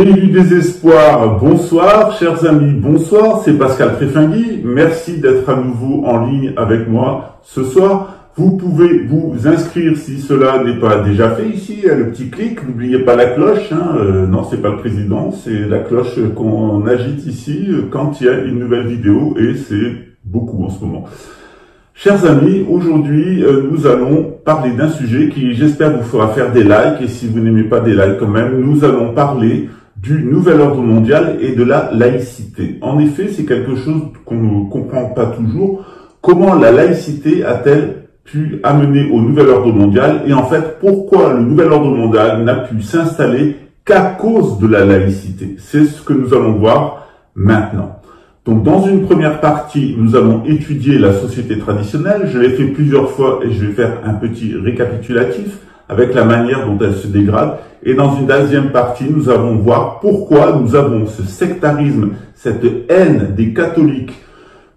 Pays du désespoir, bonsoir, chers amis, bonsoir, c'est Pascal Tréfingui, merci d'être à nouveau en ligne avec moi ce soir. Vous pouvez vous inscrire si cela n'est pas déjà fait ici, il y a le petit clic, n'oubliez pas la cloche, non c'est pas le président, c'est la cloche qu'on agite ici quand il y a une nouvelle vidéo et c'est beaucoup en ce moment. Chers amis, aujourd'hui, nous allons parler d'un sujet qui, j'espère, vous fera faire des likes. Et si vous n'aimez pas des likes quand même, nous allons parler du nouvel ordre mondial et de la laïcité. En effet, c'est quelque chose qu'on ne comprend pas toujours. Comment la laïcité a-t-elle pu amener au nouvel ordre mondial? Et en fait, pourquoi le nouvel ordre mondial n'a pu s'installer qu'à cause de la laïcité? C'est ce que nous allons voir maintenant. Donc, dans une première partie, nous allons étudier la société traditionnelle. Je l'ai fait plusieurs fois et je vais faire un petit récapitulatif avec la manière dont elle se dégrade. Et dans une deuxième partie, nous allons voir pourquoi nous avons ce sectarisme, cette haine des catholiques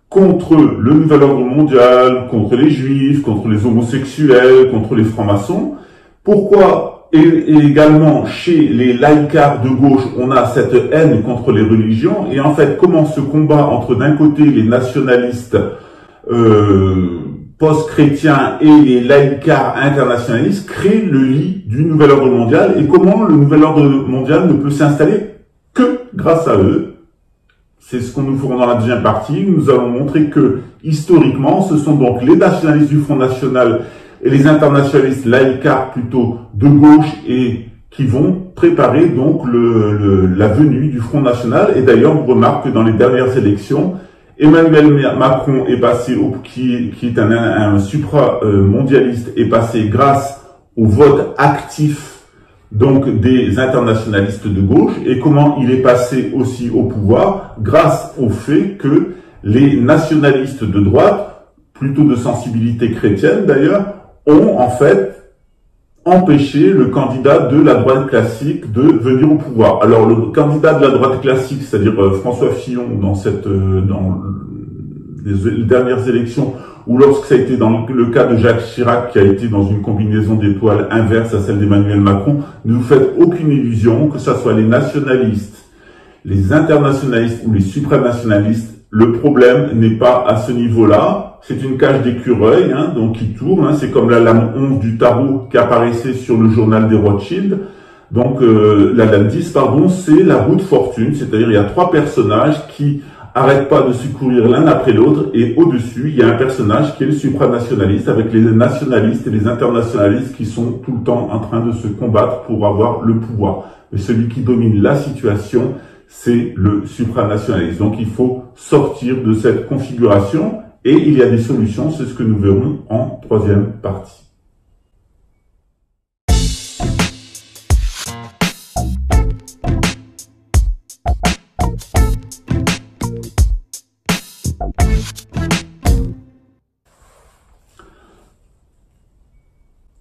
contre le nouvel ordre mondial, contre les juifs, contre les homosexuels, contre les francs-maçons. Pourquoi et également, chez les laïcards de gauche, on a cette haine contre les religions. Et en fait, comment ce combat entre d'un côté les nationalistes post-chrétiens et les laïcards internationalistes crée le lit du nouvel ordre mondial. Et comment le nouvel ordre mondial ne peut s'installer que grâce à eux. C'est ce qu'on nous fera dans la deuxième partie. Nous allons montrer que, historiquement, ce sont donc les nationalistes du Front National et les internationalistes laïcards plutôt de gauche et qui vont préparer donc la venue du Front National. Et d'ailleurs, on remarque que dans les dernières élections, Emmanuel Macron est passé, qui est un supra-mondialiste, est passé grâce au vote actif donc des internationalistes de gauche. Et comment il est passé aussi au pouvoir? Grâce au fait que les nationalistes de droite, plutôt de sensibilité chrétienne d'ailleurs, ont en fait empêché le candidat de la droite classique de venir au pouvoir. Alors le candidat de la droite classique, c'est-à-dire François Fillon, dans les dernières élections, ou lorsque ça a été dans le cas de Jacques Chirac, qui a été dans une combinaison d'étoiles inverse à celle d'Emmanuel Macron, ne vous faites aucune illusion, que ce soit les nationalistes, les internationalistes ou les supranationalistes, le problème n'est pas à ce niveau-là. C'est une cage d'écureuil, donc qui tourne. C'est comme la lame 11 du tarot qui apparaissait sur le journal des Rothschild. Donc la lame 10, pardon, c'est la roue de fortune. C'est-à-dire il y a trois personnages qui arrêtent pas de se courir l'un après l'autre. Et au-dessus, il y a un personnage qui est le supranationaliste avec les nationalistes et les internationalistes qui sont tout le temps en train de se combattre pour avoir le pouvoir. Mais celui qui domine la situation, c'est le supranationalisme. Donc il faut sortir de cette configuration. Et il y a des solutions, c'est ce que nous verrons en troisième partie.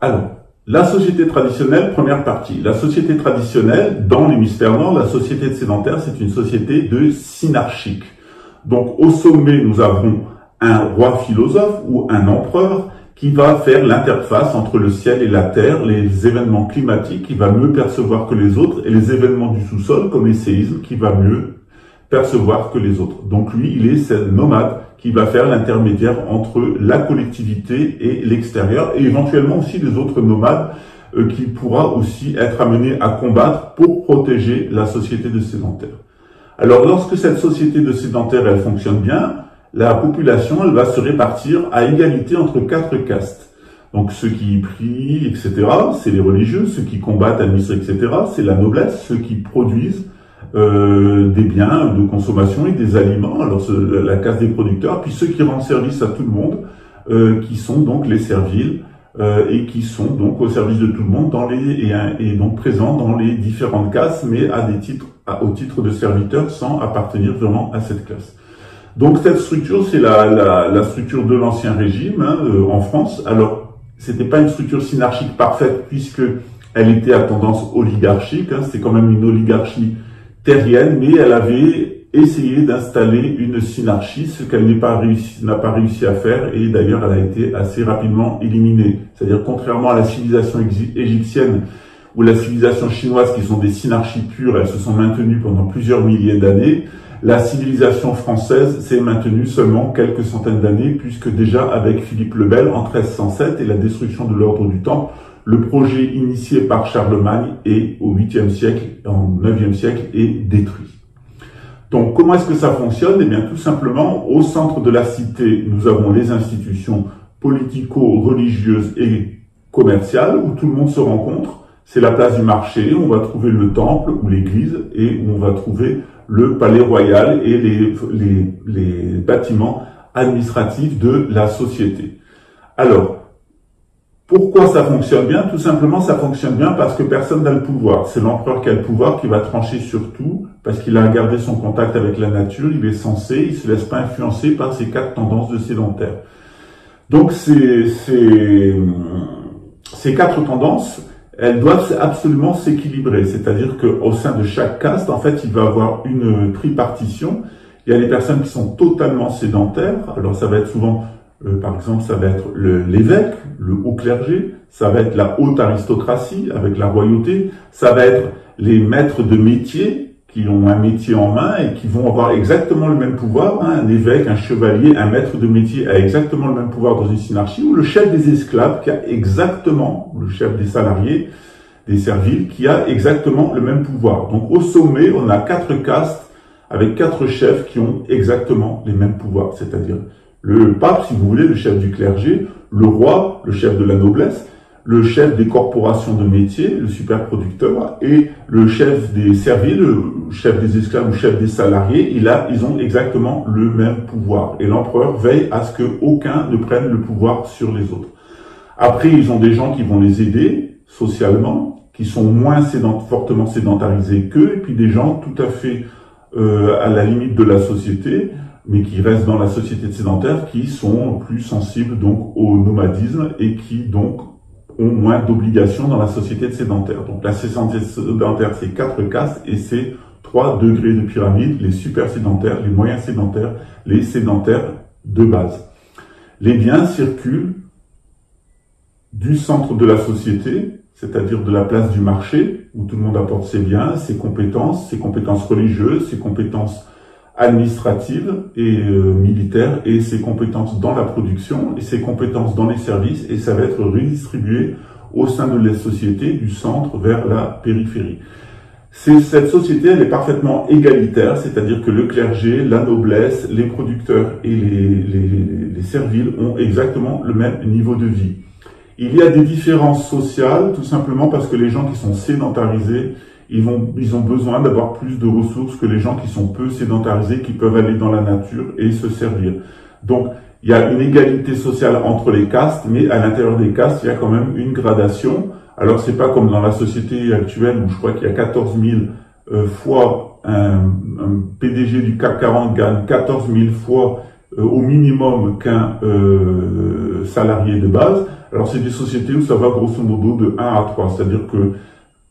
Alors, la société traditionnelle, première partie. La société traditionnelle, dans l'hémisphère nord, la société sédentaire, c'est une société de synarchique. Donc, au sommet, nous avons un roi philosophe ou un empereur qui va faire l'interface entre le ciel et la terre, les événements climatiques, qui va mieux percevoir que les autres, et les événements du sous-sol, comme les séismes, qui va mieux percevoir que les autres. Donc lui, il est ce nomade qui va faire l'intermédiaire entre la collectivité et l'extérieur, et éventuellement aussi les autres nomades qui pourra aussi être amené à combattre pour protéger la société de sédentaires. Alors lorsque cette société de sédentaires, elle fonctionne bien, la population, elle va se répartir à égalité entre quatre castes. Donc ceux qui prient, etc., c'est les religieux, ceux qui combattent, administrent, etc., c'est la noblesse, ceux qui produisent des biens de consommation et des aliments, alors la caste des producteurs, puis ceux qui rendent service à tout le monde, qui sont donc les serviles, et qui sont donc au service de tout le monde et donc présents dans les différentes classes, mais au titre de serviteurs sans appartenir vraiment à cette classe. Donc cette structure, c'est la structure de l'ancien régime en France. Alors, c'était pas une structure synarchique parfaite puisque elle était à tendance oligarchique. C'était quand même une oligarchie terrienne, mais elle avait essayé d'installer une synarchie, ce qu'elle n'a pas réussi à faire, et d'ailleurs elle a été assez rapidement éliminée. C'est-à-dire contrairement à la civilisation égyptienne ou la civilisation chinoise, qui sont des synarchies pures, elles se sont maintenues pendant plusieurs milliers d'années. La civilisation française s'est maintenue seulement quelques centaines d'années, puisque déjà avec Philippe le Bel en 1307 et la destruction de l'ordre du Temple, le projet initié par Charlemagne et au 8e siècle, en 9e siècle, est détruit. Donc, comment est-ce que ça fonctionne? Eh bien, tout simplement, au centre de la cité, nous avons les institutions politico-religieuses et commerciales, où tout le monde se rencontre. C'est la place du marché, où on va trouver le temple ou l'église, et où on va trouver le palais royal et les bâtiments administratifs de la société. Alors, pourquoi ça fonctionne bien? Tout simplement, ça fonctionne bien parce que personne n'a le pouvoir. C'est l'empereur qui a le pouvoir, qui va trancher sur tout, parce qu'il a gardé son contact avec la nature, il est censé, il se laisse pas influencer par ces 4 tendances de sédentaires. Donc, ces 4 tendances, elles doivent absolument s'équilibrer. C'est-à-dire qu'au sein de chaque caste, en fait, il va y avoir une tripartition. Il y a les personnes qui sont totalement sédentaires. Alors, ça va être souvent... par exemple, ça va être l'évêque, le haut clergé, ça va être la haute aristocratie avec la royauté, ça va être les maîtres de métier qui ont un métier en main et qui vont avoir exactement le même pouvoir. Un évêque, un chevalier, un maître de métier a exactement le même pouvoir dans une synarchie, ou le chef des esclaves qui a exactement, le chef des salariés, des serviles, qui a exactement le même pouvoir. Donc au sommet, on a 4 castes avec 4 chefs qui ont exactement les mêmes pouvoirs, c'est-à-dire le pape, si vous voulez, le chef du clergé, le roi, le chef de la noblesse, le chef des corporations de métier, le superproducteur, et le chef des serviles, le chef des esclaves ou chef des salariés, ils ont exactement le même pouvoir. Et l'empereur veille à ce qu'aucun ne prenne le pouvoir sur les autres. Après, ils ont des gens qui vont les aider socialement, qui sont moins fortement sédentarisés qu'eux, et puis des gens tout à fait à la limite de la société, mais qui restent dans la société de sédentaires, qui sont plus sensibles donc au nomadisme et qui donc ont moins d'obligations dans la société de sédentaires. Donc la société sédentaire, c'est 4 castes et c'est 3 degrés de pyramide, les super sédentaires, les moyens sédentaires, les sédentaires de base. Les biens circulent du centre de la société, c'est-à-dire de la place du marché, où tout le monde apporte ses biens, ses compétences religieuses, ses compétences administratives et militaires, et ses compétences dans la production, et ses compétences dans les services, et ça va être redistribué au sein de la société, du centre vers la périphérie. Cette société, elle est parfaitement égalitaire, c'est-à-dire que le clergé, la noblesse, les producteurs et les serviles ont exactement le même niveau de vie. Il y a des différences sociales, tout simplement parce que les gens qui sont sédentarisés, ils ont besoin d'avoir plus de ressources que les gens qui sont peu sédentarisés, qui peuvent aller dans la nature et se servir. Donc, il y a une égalité sociale entre les castes, mais à l'intérieur des castes, il y a quand même une gradation. Alors, c'est pas comme dans la société actuelle où je crois qu'il y a 14 000 fois un PDG du CAC 40 gagne 14 000 fois au minimum qu'un salarié de base. Alors, c'est des sociétés où ça va grosso modo de 1 à 3, c'est-à-dire que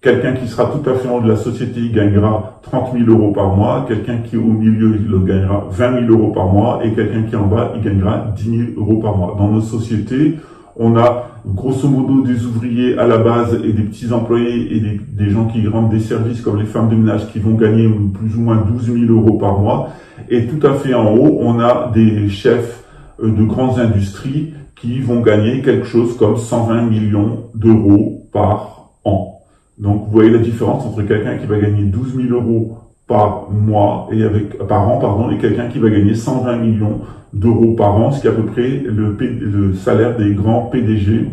quelqu'un qui sera tout à fait en haut de la société, il gagnera 30 000 euros par mois. Quelqu'un qui est au milieu, il gagnera 20 000 euros par mois. Et quelqu'un qui est en bas, il gagnera 10 000 euros par mois. Dans nos sociétés, on a grosso modo des ouvriers à la base et des petits employés et des gens qui rendent des services comme les femmes de ménage qui vont gagner plus ou moins 12 000 euros par mois. Et tout à fait en haut, on a des chefs de grandes industries qui vont gagner quelque chose comme 120 millions d'euros par an. Donc, vous voyez la différence entre quelqu'un qui va gagner 12 000 euros par mois par an, et quelqu'un qui va gagner 120 millions d'euros par an, ce qui est à peu près le salaire des grands PDG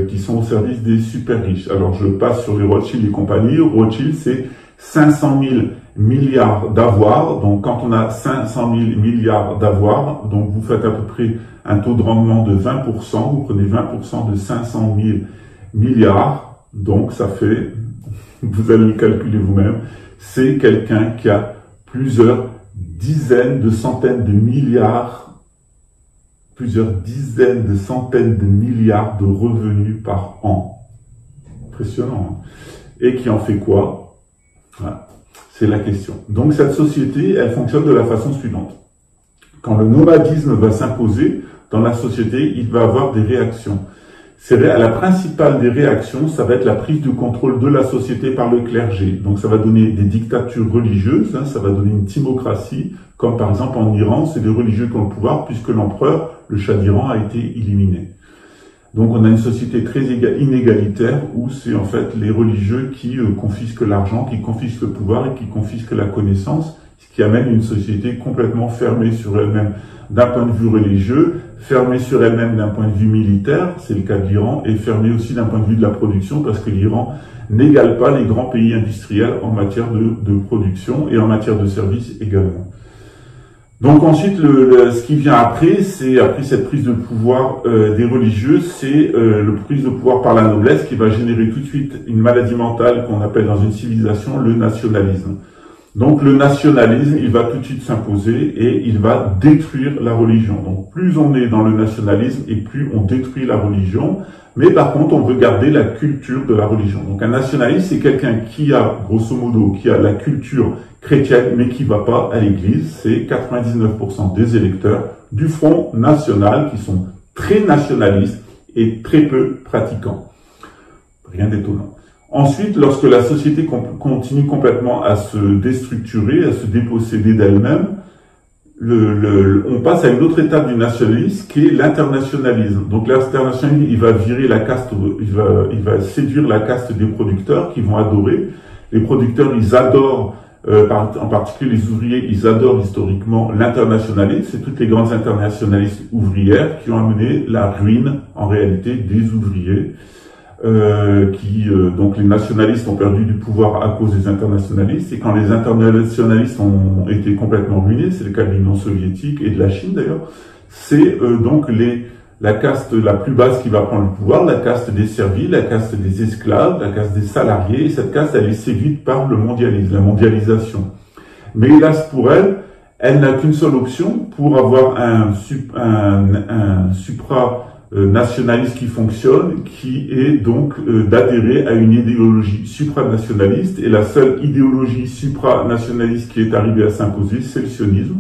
qui sont au service des super riches. Alors, je passe sur les Rothschild et compagnie. Rothschild, c'est 500 000 milliards d'avoirs. Donc, quand on a 500 000 milliards d'avoirs, donc vous faites à peu près un taux de rendement de 20%. Vous prenez 20% de 500 000 milliards. Donc, ça fait, vous allez le calculer vous-même, c'est quelqu'un qui a plusieurs dizaines de centaines de milliards, plusieurs dizaines de centaines de milliards de revenus par an. Impressionnant. Hein? Et qui en fait quoi? Voilà. C'est la question. Donc, cette société, elle fonctionne de la façon suivante. Quand le nomadisme va s'imposer dans la société, il va avoir des réactions. La principale des réactions, ça va être la prise de contrôle de la société par le clergé. Donc ça va donner des dictatures religieuses, ça va donner une timocratie, comme par exemple en Iran, c'est les religieux qui ont le pouvoir, puisque l'empereur, le Shah d'Iran, a été éliminé. Donc on a une société très inégalitaire, où c'est en fait les religieux qui confisquent l'argent, qui confisquent le pouvoir et qui confisquent la connaissance, ce qui amène une société complètement fermée sur elle-même d'un point de vue religieux, fermée sur elle-même d'un point de vue militaire, c'est le cas de l'Iran, et fermée aussi d'un point de vue de la production, parce que l'Iran n'égale pas les grands pays industriels en matière de production et en matière de services également. Donc ensuite, ce qui vient après cette prise de pouvoir des religieux, c'est le prise de pouvoir par la noblesse qui va générer tout de suite une maladie mentale qu'on appelle dans une civilisation le nationalisme. Donc le nationalisme, il va tout de suite s'imposer et il va détruire la religion. Donc plus on est dans le nationalisme et plus on détruit la religion, mais par contre on veut garder la culture de la religion. Donc un nationaliste, c'est quelqu'un qui a, grosso modo, qui a la culture chrétienne, mais qui va pas à l'église. C'est 99% des électeurs du Front National qui sont très nationalistes et très peu pratiquants. Rien d'étonnant. Ensuite, lorsque la société continue complètement à se déstructurer, à se déposséder d'elle-même, on passe à une autre étape du nationalisme qui est l'internationalisme. Donc l'internationalisme, il va virer la caste, il va séduire la caste des producteurs qui vont adorer. Les producteurs, ils adorent, en particulier les ouvriers, ils adorent historiquement l'internationalisme. C'est toutes les grandes internationalistes ouvrières qui ont amené la ruine, en réalité, des ouvriers. Donc les nationalistes ont perdu du pouvoir à cause des internationalistes, et quand les internationalistes ont été complètement ruinés, c'est le cas de l'Union soviétique et de la Chine d'ailleurs, c'est donc la caste la plus basse qui va prendre le pouvoir, la caste des servis, la caste des esclaves, la caste des salariés, et cette caste elle est séduite par le mondialisme, la mondialisation. Mais hélas pour elle, elle n'a qu'une seule option pour avoir un nationaliste qui fonctionne, qui est donc d'adhérer à une idéologie supranationaliste, et la seule idéologie supranationaliste qui est arrivée à s'imposer, c'est le sionisme.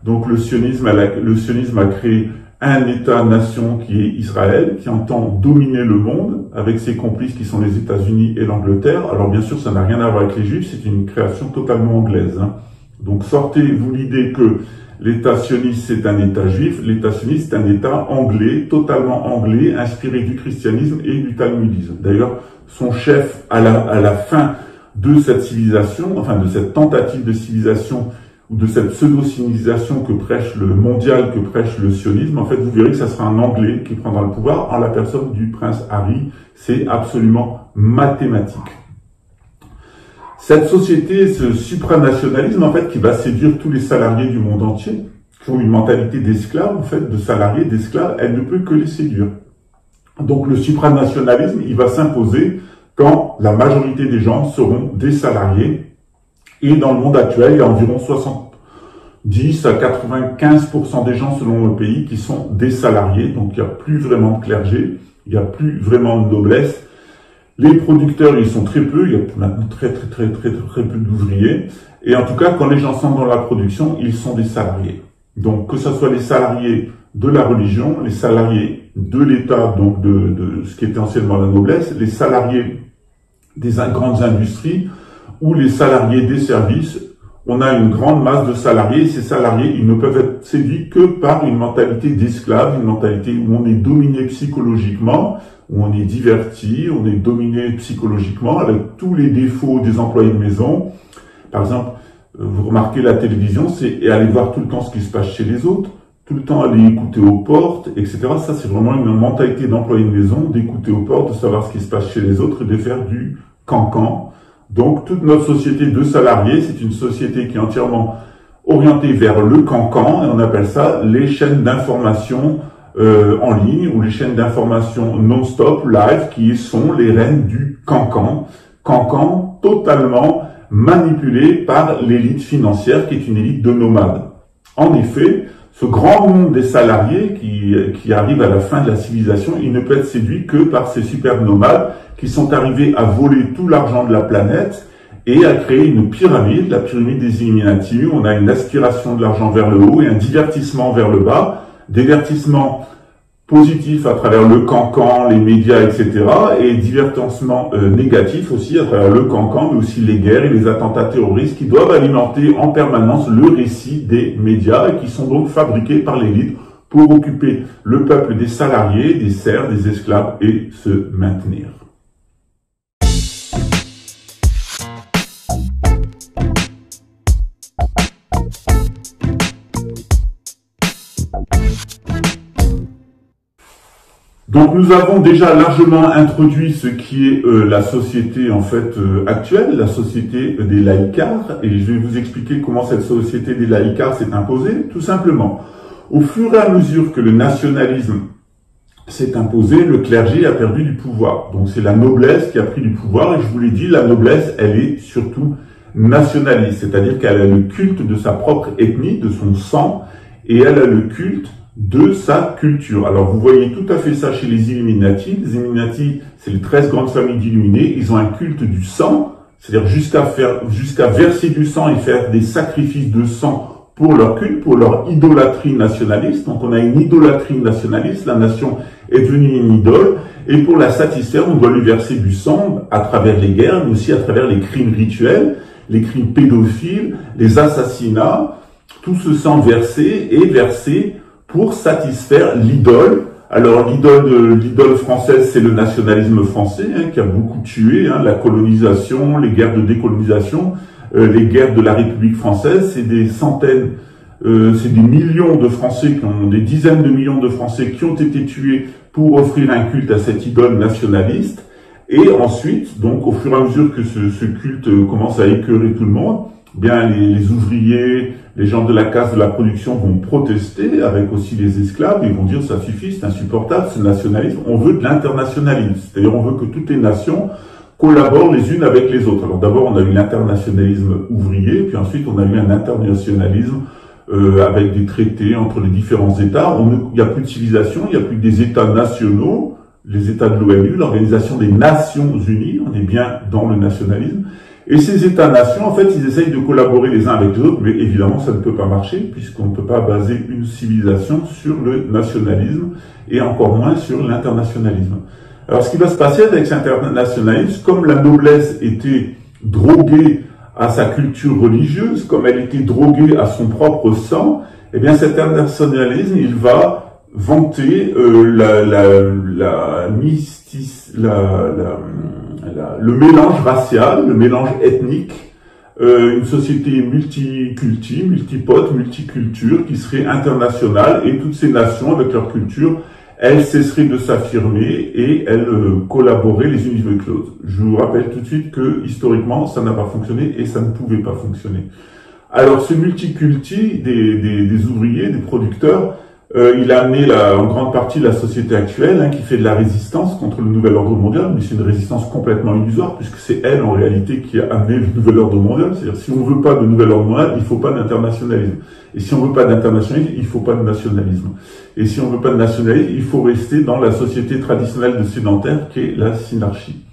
Donc le sionisme a créé un État-nation qui est Israël, qui entend dominer le monde avec ses complices qui sont les États-Unis et l'Angleterre. Alors bien sûr, ça n'a rien à voir avec les Juifs, c'est une création totalement anglaise. Donc sortez-vous l'idée que l'État sioniste, c'est un État juif. L'État sioniste, c'est un État anglais, totalement anglais, inspiré du christianisme et du talmudisme. D'ailleurs, son chef, à la fin de cette civilisation, enfin de cette tentative de civilisation, ou de cette pseudo-civilisation que prêche le mondial, que prêche le sionisme, en fait, vous verrez que ça sera un Anglais qui prendra le pouvoir en la personne du prince Harry. C'est absolument mathématique. Cette société, ce supranationalisme, en fait, qui va séduire tous les salariés du monde entier, qui ont une mentalité d'esclaves, en fait, de salariés, d'esclaves, elle ne peut que les séduire. Donc, le supranationalisme, il va s'imposer quand la majorité des gens seront des salariés. Et dans le monde actuel, il y a environ 70 à 95% des gens, selon le pays, qui sont des salariés. Donc, il n'y a plus vraiment de clergé, il n'y a plus vraiment de noblesse. Les producteurs, ils sont très peu, il y a maintenant très peu d'ouvriers. Et en tout cas, quand les gens sont dans la production, ils sont des salariés. Donc, que ce soit les salariés de la religion, les salariés de l'État, donc de ce qui était anciennement la noblesse, les salariés des grandes industries ou les salariés des services, on a une grande masse de salariés. Et ces salariés, ils ne peuvent être séduits que par une mentalité d'esclave, une mentalité où on est dominé psychologiquement, où on est diverti, on est dominé psychologiquement avec tous les défauts des employés de maison. Par exemple, vous remarquez la télévision, c'est aller voir tout le temps ce qui se passe chez les autres, tout le temps aller écouter aux portes, etc. Ça, c'est vraiment une mentalité d'employé de maison, d'écouter aux portes, de savoir ce qui se passe chez les autres et de faire du cancan. Donc, toute notre société de salariés, c'est une société qui est entièrement orientée vers le cancan, et on appelle ça les chaînes d'information en ligne, ou les chaînes d'information non-stop, live, qui sont les reines du cancan. Cancan totalement manipulé par l'élite financière, qui est une élite de nomades. En effet, ce grand monde des salariés qui arrive à la fin de la civilisation, il ne peut être séduit que par ces superbes nomades qui sont arrivés à voler tout l'argent de la planète et à créer une pyramide, la pyramide des Illuminati, où on a une aspiration de l'argent vers le haut et un divertissement vers le bas. Divertissement positif à travers le cancan, les médias, etc. et divertissement négatif aussi à travers le cancan, mais aussi les guerres et les attentats terroristes qui doivent alimenter en permanence le récit des médias et qui sont donc fabriqués par l'élite pour occuper le peuple des salariés, des serfs, des esclaves et se maintenir. Donc nous avons déjà largement introduit ce qui est la société en fait actuelle, la société des laïcards, et je vais vous expliquer comment cette société des laïcards s'est imposée. Tout simplement, au fur et à mesure que le nationalisme s'est imposé, le clergé a perdu du pouvoir. Donc c'est la noblesse qui a pris du pouvoir, et je vous l'ai dit, la noblesse, elle est surtout nationaliste, c'est-à-dire qu'elle a le culte de sa propre ethnie, de son sang, et elle a le culte de sa culture. Alors vous voyez tout à fait ça chez les Illuminati. Les Illuminati, c'est les 13 grandes familles d'illuminés. Ils ont un culte du sang, c'est-à-dire jusqu'à verser du sang et faire des sacrifices de sang pour leur culte, pour leur idolâtrie nationaliste. Donc on a une idolâtrie nationaliste, la nation est devenue une idole, et pour la satisfaire, on doit lui verser du sang à travers les guerres, mais aussi à travers les crimes rituels, les crimes pédophiles, les assassinats. Tout ce sang versé est versé pour satisfaire l'idole. Alors l'idole française, c'est le nationalisme français qui a beaucoup tué, la colonisation, les guerres de décolonisation, les guerres de la République française, c'est des centaines, c'est des millions de Français, des dizaines de millions de Français qui ont été tués pour offrir un culte à cette idole nationaliste. Et ensuite, donc au fur et à mesure que ce culte commence à écœurer tout le monde, bien les ouvriers, les gens de la caste de la production vont protester, avec aussi les esclaves, ils vont dire ça suffit, c'est insupportable, ce nationalisme, on veut de l'internationalisme, c'est-à-dire on veut que toutes les nations collaborent les unes avec les autres. Alors d'abord on a eu l'internationalisme ouvrier, puis ensuite on a eu un internationalisme avec des traités entre les différents États. Il n'y a plus de civilisation, il n'y a plus que des États nationaux, les États de l'ONU, l'Organisation des Nations Unies, on est bien dans le nationalisme. Et ces États-nations, en fait, ils essayent de collaborer les uns avec les autres, mais évidemment, ça ne peut pas marcher, puisqu'on ne peut pas baser une civilisation sur le nationalisme, et encore moins sur l'internationalisme. Alors, ce qui va se passer avec cet internationalisme, comme la noblesse était droguée à sa culture religieuse, comme elle était droguée à son propre sang, eh bien, cet internationalisme, il va vanter le mélange racial, le mélange ethnique, une société multiculti, multipote, multiculture qui serait internationale, et toutes ces nations avec leur culture, elles cesseraient de s'affirmer et elles collaboraient les unes avec les autres. Je vous rappelle tout de suite que historiquement ça n'a pas fonctionné et ça ne pouvait pas fonctionner. Alors ce multiculti des ouvriers, des producteurs, il a amené en grande partie la société actuelle qui fait de la résistance contre le nouvel ordre mondial, mais c'est une résistance complètement illusoire puisque c'est elle en réalité qui a amené le nouvel ordre mondial. C'est-à-dire si on veut pas de nouvel ordre mondial, il faut pas d'internationalisme. Et si on veut pas d'internationalisme, il faut pas de nationalisme. Et si on veut pas de nationalisme, il faut rester dans la société traditionnelle de sédentaire qui est la synarchie.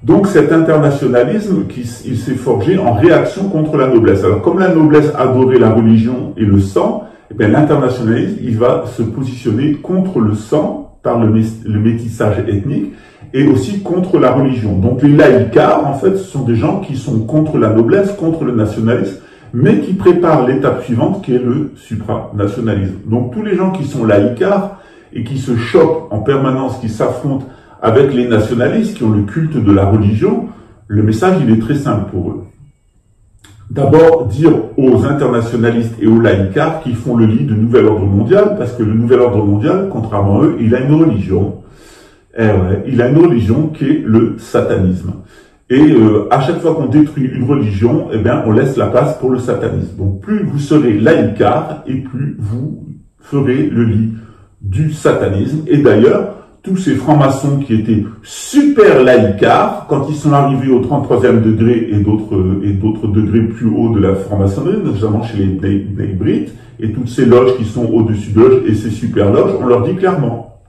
Donc cet internationalisme, il s'est forgé en réaction contre la noblesse. Alors comme la noblesse adorait la religion et le sang, eh bien, l'internationalisme, il va se positionner contre le sang par le métissage ethnique et aussi contre la religion. Donc les laïcards, en fait, ce sont des gens qui sont contre la noblesse, contre le nationalisme, mais qui préparent l'étape suivante qui est le supranationalisme. Donc tous les gens qui sont laïcards et qui se chopent en permanence, qui s'affrontent avec les nationalistes, qui ont le culte de la religion, le message, il est très simple pour eux. D'abord, dire aux internationalistes et aux laïcards qu'ils font le lit du nouvel ordre mondial, parce que le nouvel ordre mondial, contrairement à eux, il a une religion. Il a une religion qui est le satanisme. Et à chaque fois qu'on détruit une religion, eh bien, on laisse la place pour le satanisme. Donc, plus vous serez laïcard, et plus vous ferez le lit du satanisme. Et d'ailleurs, tous ces francs-maçons qui étaient super laïcards, quand ils sont arrivés au 33e degré et d'autres degrés plus hauts de la franc-maçonnerie, notamment chez les Brites, et toutes ces loges qui sont au-dessus de loges et ces super loges, on leur dit clairement,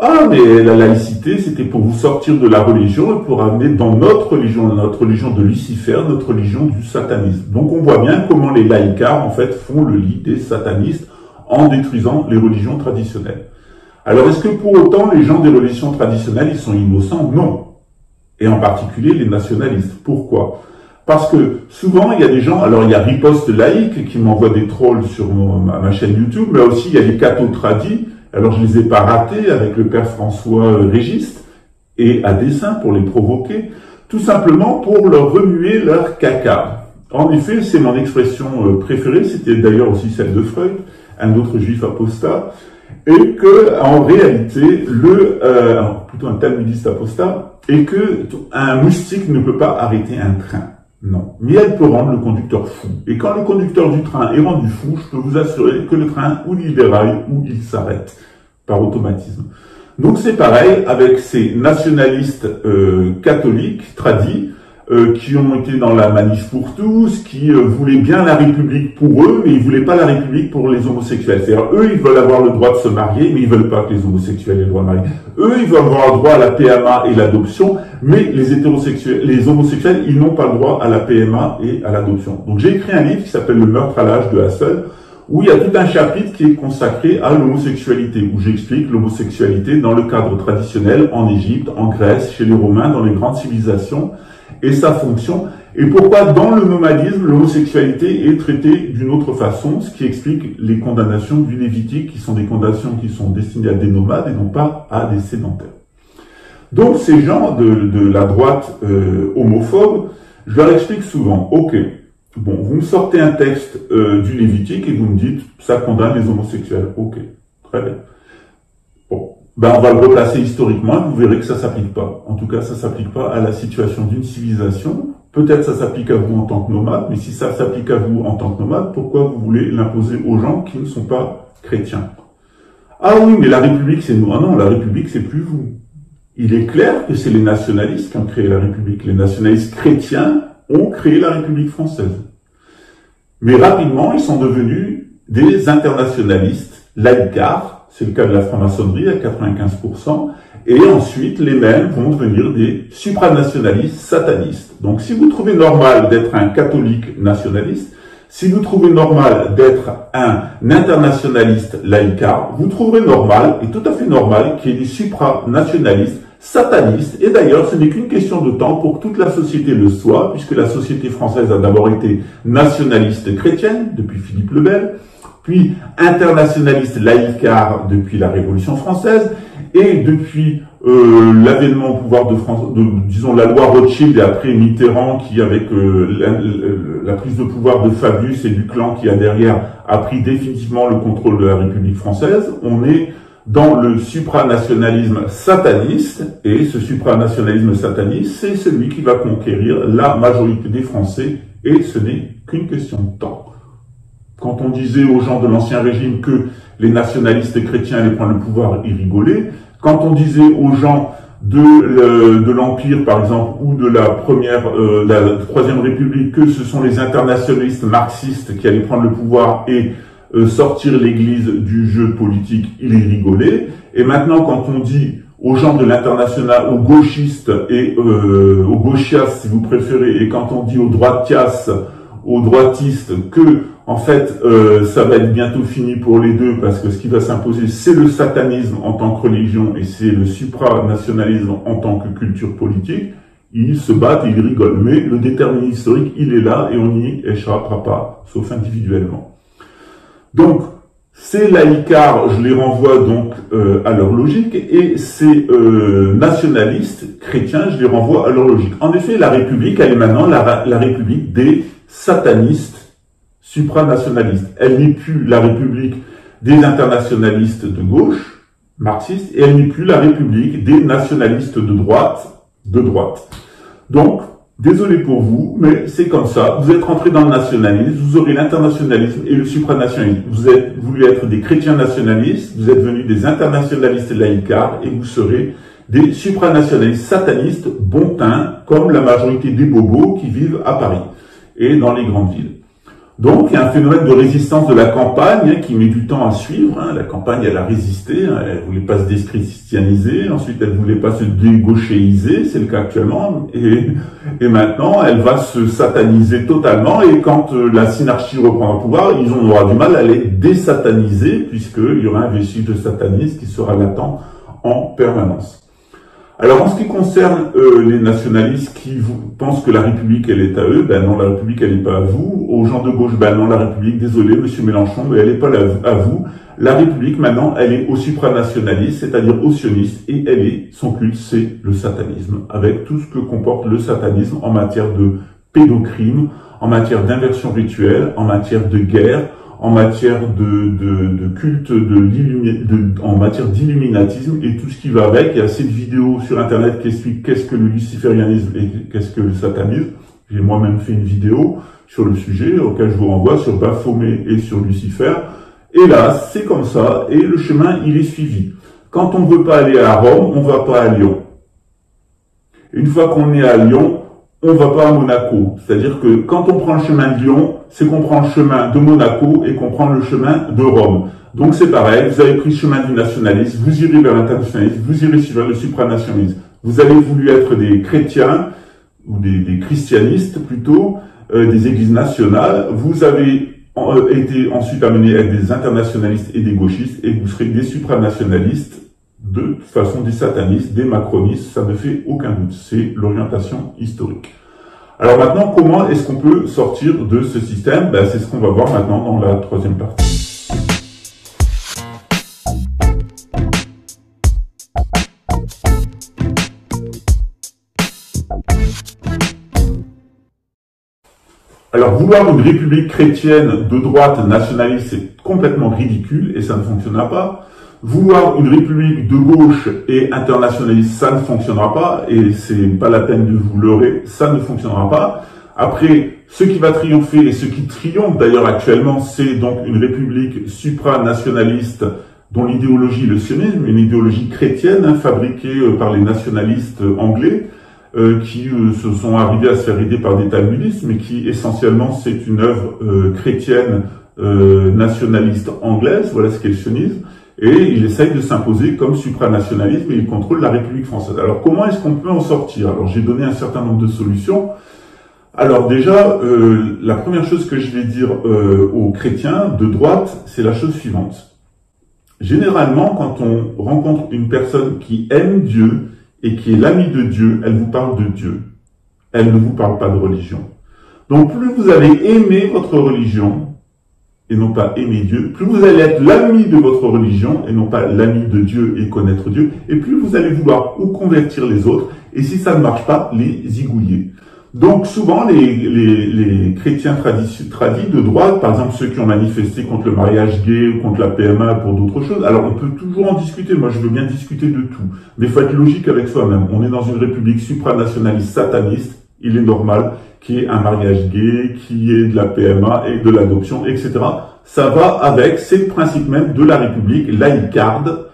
ah, mais la laïcité, c'était pour vous sortir de la religion et pour amener dans notre religion de Lucifer, notre religion du satanisme. Donc on voit bien comment les laïcards, en fait, font le lit des satanistes en détruisant les religions traditionnelles. Alors, est-ce que pour autant, les gens des religions traditionnelles, ils sont innocents? Non. Et en particulier, les nationalistes. Pourquoi? Parce que souvent, il y a des gens, alors il y a Riposte Laïque qui m'envoie des trolls sur ma chaîne YouTube, mais aussi il y a les cathos tradis. Alors, je les ai pas ratés avec le père François Régiste, et à dessein pour les provoquer, tout simplement pour leur remuer leur caca. En effet, c'est mon expression préférée, c'était d'ailleurs aussi celle de Freud, un autre juif apostat, et que, en réalité, plutôt un talmudiste apostat, et que un moustique ne peut pas arrêter un train. Non. Mais elle peut rendre le conducteur fou. Et quand le conducteur du train est rendu fou, je peux vous assurer que le train, ou il déraille, ou il s'arrête, par automatisme. Donc c'est pareil avec ces nationalistes catholiques, tradis, qui ont été dans la manif pour tous, qui voulaient bien la République pour eux, mais ils voulaient pas la République pour les homosexuels. C'est-à-dire, eux, ils veulent avoir le droit de se marier, mais ils veulent pas que les homosexuels aient le droit de marier. Eux, ils veulent avoir le droit à la PMA et l'adoption, mais les homosexuels, ils n'ont pas le droit à la PMA et à l'adoption. Donc j'ai écrit un livre qui s'appelle Le meurtre à l'âge de Hassel, où il y a tout un chapitre qui est consacré à l'homosexualité, où j'explique l'homosexualité dans le cadre traditionnel en Égypte, en Grèce, chez les Romains, dans les grandes civilisations, et sa fonction, et pourquoi dans le nomadisme, l'homosexualité est traitée d'une autre façon, ce qui explique les condamnations du Lévitique, qui sont des condamnations qui sont destinées à des nomades et non pas à des sédentaires. Donc ces gens de la droite homophobe, je leur explique souvent, ok, bon, vous me sortez un texte du Lévitique et vous me dites, ça condamne les homosexuels, ok, très bien. Bon. Ben, on va le replacer historiquement et vous verrez que ça s'applique pas. En tout cas, ça s'applique pas à la situation d'une civilisation. Peut-être ça s'applique à vous en tant que nomade, mais si ça s'applique à vous en tant que nomade, pourquoi vous voulez l'imposer aux gens qui ne sont pas chrétiens? Ah oui, mais la République, c'est nous. Ah non, la République, c'est plus vous. Il est clair que c'est les nationalistes qui ont créé la République. Les nationalistes chrétiens ont créé la République française. Mais rapidement, ils sont devenus des internationalistes laïcards. C'est le cas de la franc-maçonnerie à 95%. Et ensuite, les mêmes vont devenir des supranationalistes satanistes. Donc, si vous trouvez normal d'être un catholique nationaliste, si vous trouvez normal d'être un internationaliste laïcard, vous trouverez normal, et tout à fait normal, qu'il y ait des supranationalistes satanistes. Et d'ailleurs, ce n'est qu'une question de temps pour que toute la société le soit, puisque la société française a d'abord été nationaliste chrétienne, depuis Philippe le Bel, puis internationaliste laïcard depuis la Révolution française, et depuis l'avènement au pouvoir disons, la loi Rothschild et après Mitterrand, qui avec la prise de pouvoir de Fabius et du clan qui a derrière a pris définitivement le contrôle de la République française, on est dans le supranationalisme sataniste, et ce supranationalisme sataniste, c'est celui qui va conquérir la majorité des Français, et ce n'est qu'une question de temps. Quand on disait aux gens de l'Ancien Régime que les nationalistes chrétiens allaient prendre le pouvoir, ils rigolaient. Quand on disait aux gens de l'Empire, par exemple, ou de la Troisième République, que ce sont les internationalistes marxistes qui allaient prendre le pouvoir et sortir l'Église du jeu politique, ils rigolaient. Et maintenant, quand on dit aux gens de l'international, aux gauchistes et aux gauchias, si vous préférez, et quand on dit aux droitias, aux droitistes, que en fait, ça va être bientôt fini pour les deux, parce que ce qui va s'imposer, c'est le satanisme en tant que religion et c'est le supranationalisme en tant que culture politique. Ils se battent et ils rigolent. Mais le déterminisme historique, il est là et on n'y échappera pas, sauf individuellement. Donc, ces laïcards, je les renvoie donc à leur logique, et ces nationalistes chrétiens, je les renvoie à leur logique. En effet, la République, elle est maintenant la République des satanistes supranationalistes. Elle n'est plus la République des internationalistes de gauche, marxistes, et elle n'est plus la République des nationalistes de droite. Donc, désolé pour vous, mais c'est comme ça. Vous êtes rentré dans le nationalisme, vous aurez l'internationalisme et le supranationalisme. Vous êtes voulu être des chrétiens nationalistes, vous êtes devenus des internationalistes laïcards, et vous serez des supranationalistes satanistes bon teint, comme la majorité des bobos qui vivent à Paris et dans les grandes villes. Donc, il y a un phénomène de résistance de la campagne qui met du temps à suivre. La campagne, elle a résisté, elle voulait pas se déchristianiser, ensuite elle voulait pas se dégauchéiser, c'est le cas actuellement, et maintenant elle va se sataniser totalement, et quand la synarchie reprend le pouvoir, ils aura du mal à les désataniser, puisqu'il y aura un vestige de satanisme qui sera latent en permanence. Alors, en ce qui concerne les nationalistes qui pensent que la République, elle est à eux, ben non, la République, elle n'est pas à vous. Aux gens de gauche, ben non, la République, désolé, monsieur Mélenchon, mais elle n'est pas à vous. La République, maintenant, elle est aux supranationalistes, c'est-à-dire aux sionistes, et son culte, c'est le satanisme, avec tout ce que comporte le satanisme en matière de pédocrime, en matière d'inversion rituelle, en matière de guerre, en matière de culte, en matière d'illuminatisme et tout ce qui va avec. Il y a cette vidéo sur Internet qui explique qu'est-ce que le luciférianisme et qu'est-ce que le satanisme. J'ai moi-même fait une vidéo sur le sujet, auquel je vous renvoie sur Baphomet et sur Lucifer. Et là, c'est comme ça, et le chemin, il est suivi. Quand on ne veut pas aller à Rome, on ne va pas à Lyon. Une fois qu'on est à Lyon, on va pas à Monaco. C'est-à-dire que quand on prend le chemin de Lyon, c'est qu'on prend le chemin de Monaco et qu'on prend le chemin de Rome. Donc c'est pareil, vous avez pris le chemin du nationalisme, vous irez vers l'internationalisme, vous irez vers le supranationalisme. Vous avez voulu être des chrétiens, ou des christianistes plutôt, des églises nationales, vous avez été ensuite amenés à être des internationalistes et des gauchistes, et vous serez des supranationalistes, de toute façon des satanistes, des macronistes, ça ne fait aucun doute, c'est l'orientation historique. Alors maintenant, comment est-ce qu'on peut sortir de ce système? Ben, c'est ce qu'on va voir maintenant dans la troisième partie. Alors, vouloir une république chrétienne de droite nationaliste, c'est complètement ridicule et ça ne fonctionnera pas. Vouloir une république de gauche et internationaliste, ça ne fonctionnera pas, et c'est pas la peine de vous leurrer, ça ne fonctionnera pas. Après, ce qui va triompher, et ce qui triomphe d'ailleurs actuellement, c'est donc une république supranationaliste dont l'idéologie, le sionisme, une idéologie chrétienne, fabriquée par les nationalistes anglais, qui se sont arrivés à se faire aider par des talmudistes, mais qui essentiellement c'est une œuvre chrétienne nationaliste anglaise, voilà ce qu'est le sionisme. Et il essaye de s'imposer comme supranationalisme et il contrôle la République française. Alors comment est-ce qu'on peut en sortir? Alors j'ai donné un certain nombre de solutions. Alors déjà, la première chose que je vais dire aux chrétiens de droite, c'est la chose suivante. Généralement, quand on rencontre une personne qui aime Dieu et qui est l'ami de Dieu, elle vous parle de Dieu. Elle ne vous parle pas de religion. Donc plus vous allez aimer votre religion, et non pas aimer Dieu, plus vous allez être l'ami de votre religion et non pas l'ami de Dieu et connaître Dieu, et plus vous allez vouloir ou convertir les autres, et si ça ne marche pas, les zigouiller. Donc souvent les chrétiens tradis de droite, par exemple ceux qui ont manifesté contre le mariage gay ou contre la PMA pour d'autres choses, alors on peut toujours en discuter, moi je veux bien discuter de tout, mais il faut être logique avec soi-même. On est dans une république supranationaliste sataniste, il est normal qu'il y ait un mariage gay, qu'il y ait de la PMA et de l'adoption, etc. Ça va avec, c'est le principe même de la République laïcarde,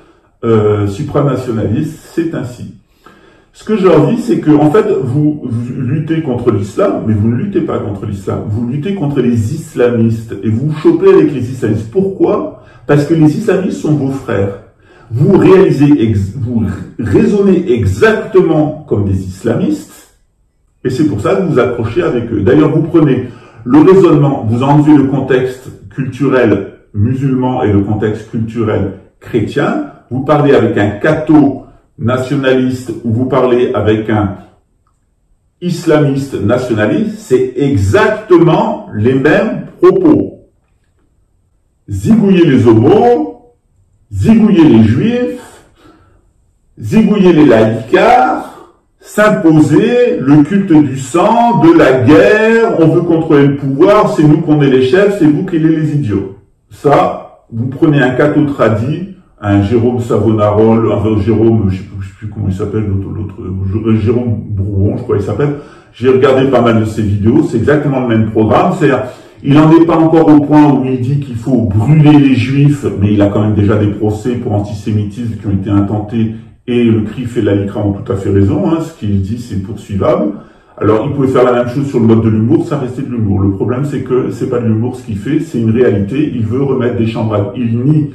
supranationaliste, c'est ainsi. Ce que je leur dis, c'est que en fait, vous luttez contre l'islam, mais vous ne luttez pas contre l'islam. Vous luttez contre les islamistes et vous chopez avec les islamistes. Pourquoi? Parce que les islamistes sont vos frères. Vous raisonnez exactement comme des islamistes. Et c'est pour ça que vous vous accrochez avec eux. D'ailleurs, vous prenez le raisonnement, vous enlevez le contexte culturel musulman et le contexte culturel chrétien, vous parlez avec un catho nationaliste ou vous parlez avec un islamiste nationaliste, c'est exactement les mêmes propos. Zigouiller les homos, zigouiller les juifs, zigouiller les laïcards, s'imposer le culte du sang, de la guerre, on veut contrôler le pouvoir, c'est nous qu'on est les chefs, c'est vous qui êtes les idiots. Ça, vous prenez un catho tradi, un Jérôme Savonarole, un Jérôme, je sais plus comment il s'appelle, l'autre, Jérôme Brouron, je crois qu'il s'appelle. J'ai regardé pas mal de ses vidéos, c'est exactement le même programme, c'est-à-dire, il n'en est pas encore au point où il dit qu'il faut brûler les juifs, mais il a quand même déjà des procès pour antisémitisme qui ont été intentés. Et le CRIF et la LICRA ont tout à fait raison, hein, ce qu'il dit c'est poursuivable. Alors, il pouvait faire la même chose sur le mode de l'humour, ça restait de l'humour. Le problème, c'est que c'est pas de l'humour ce qu'il fait, c'est une réalité. Il veut remettre des chambres. Il nie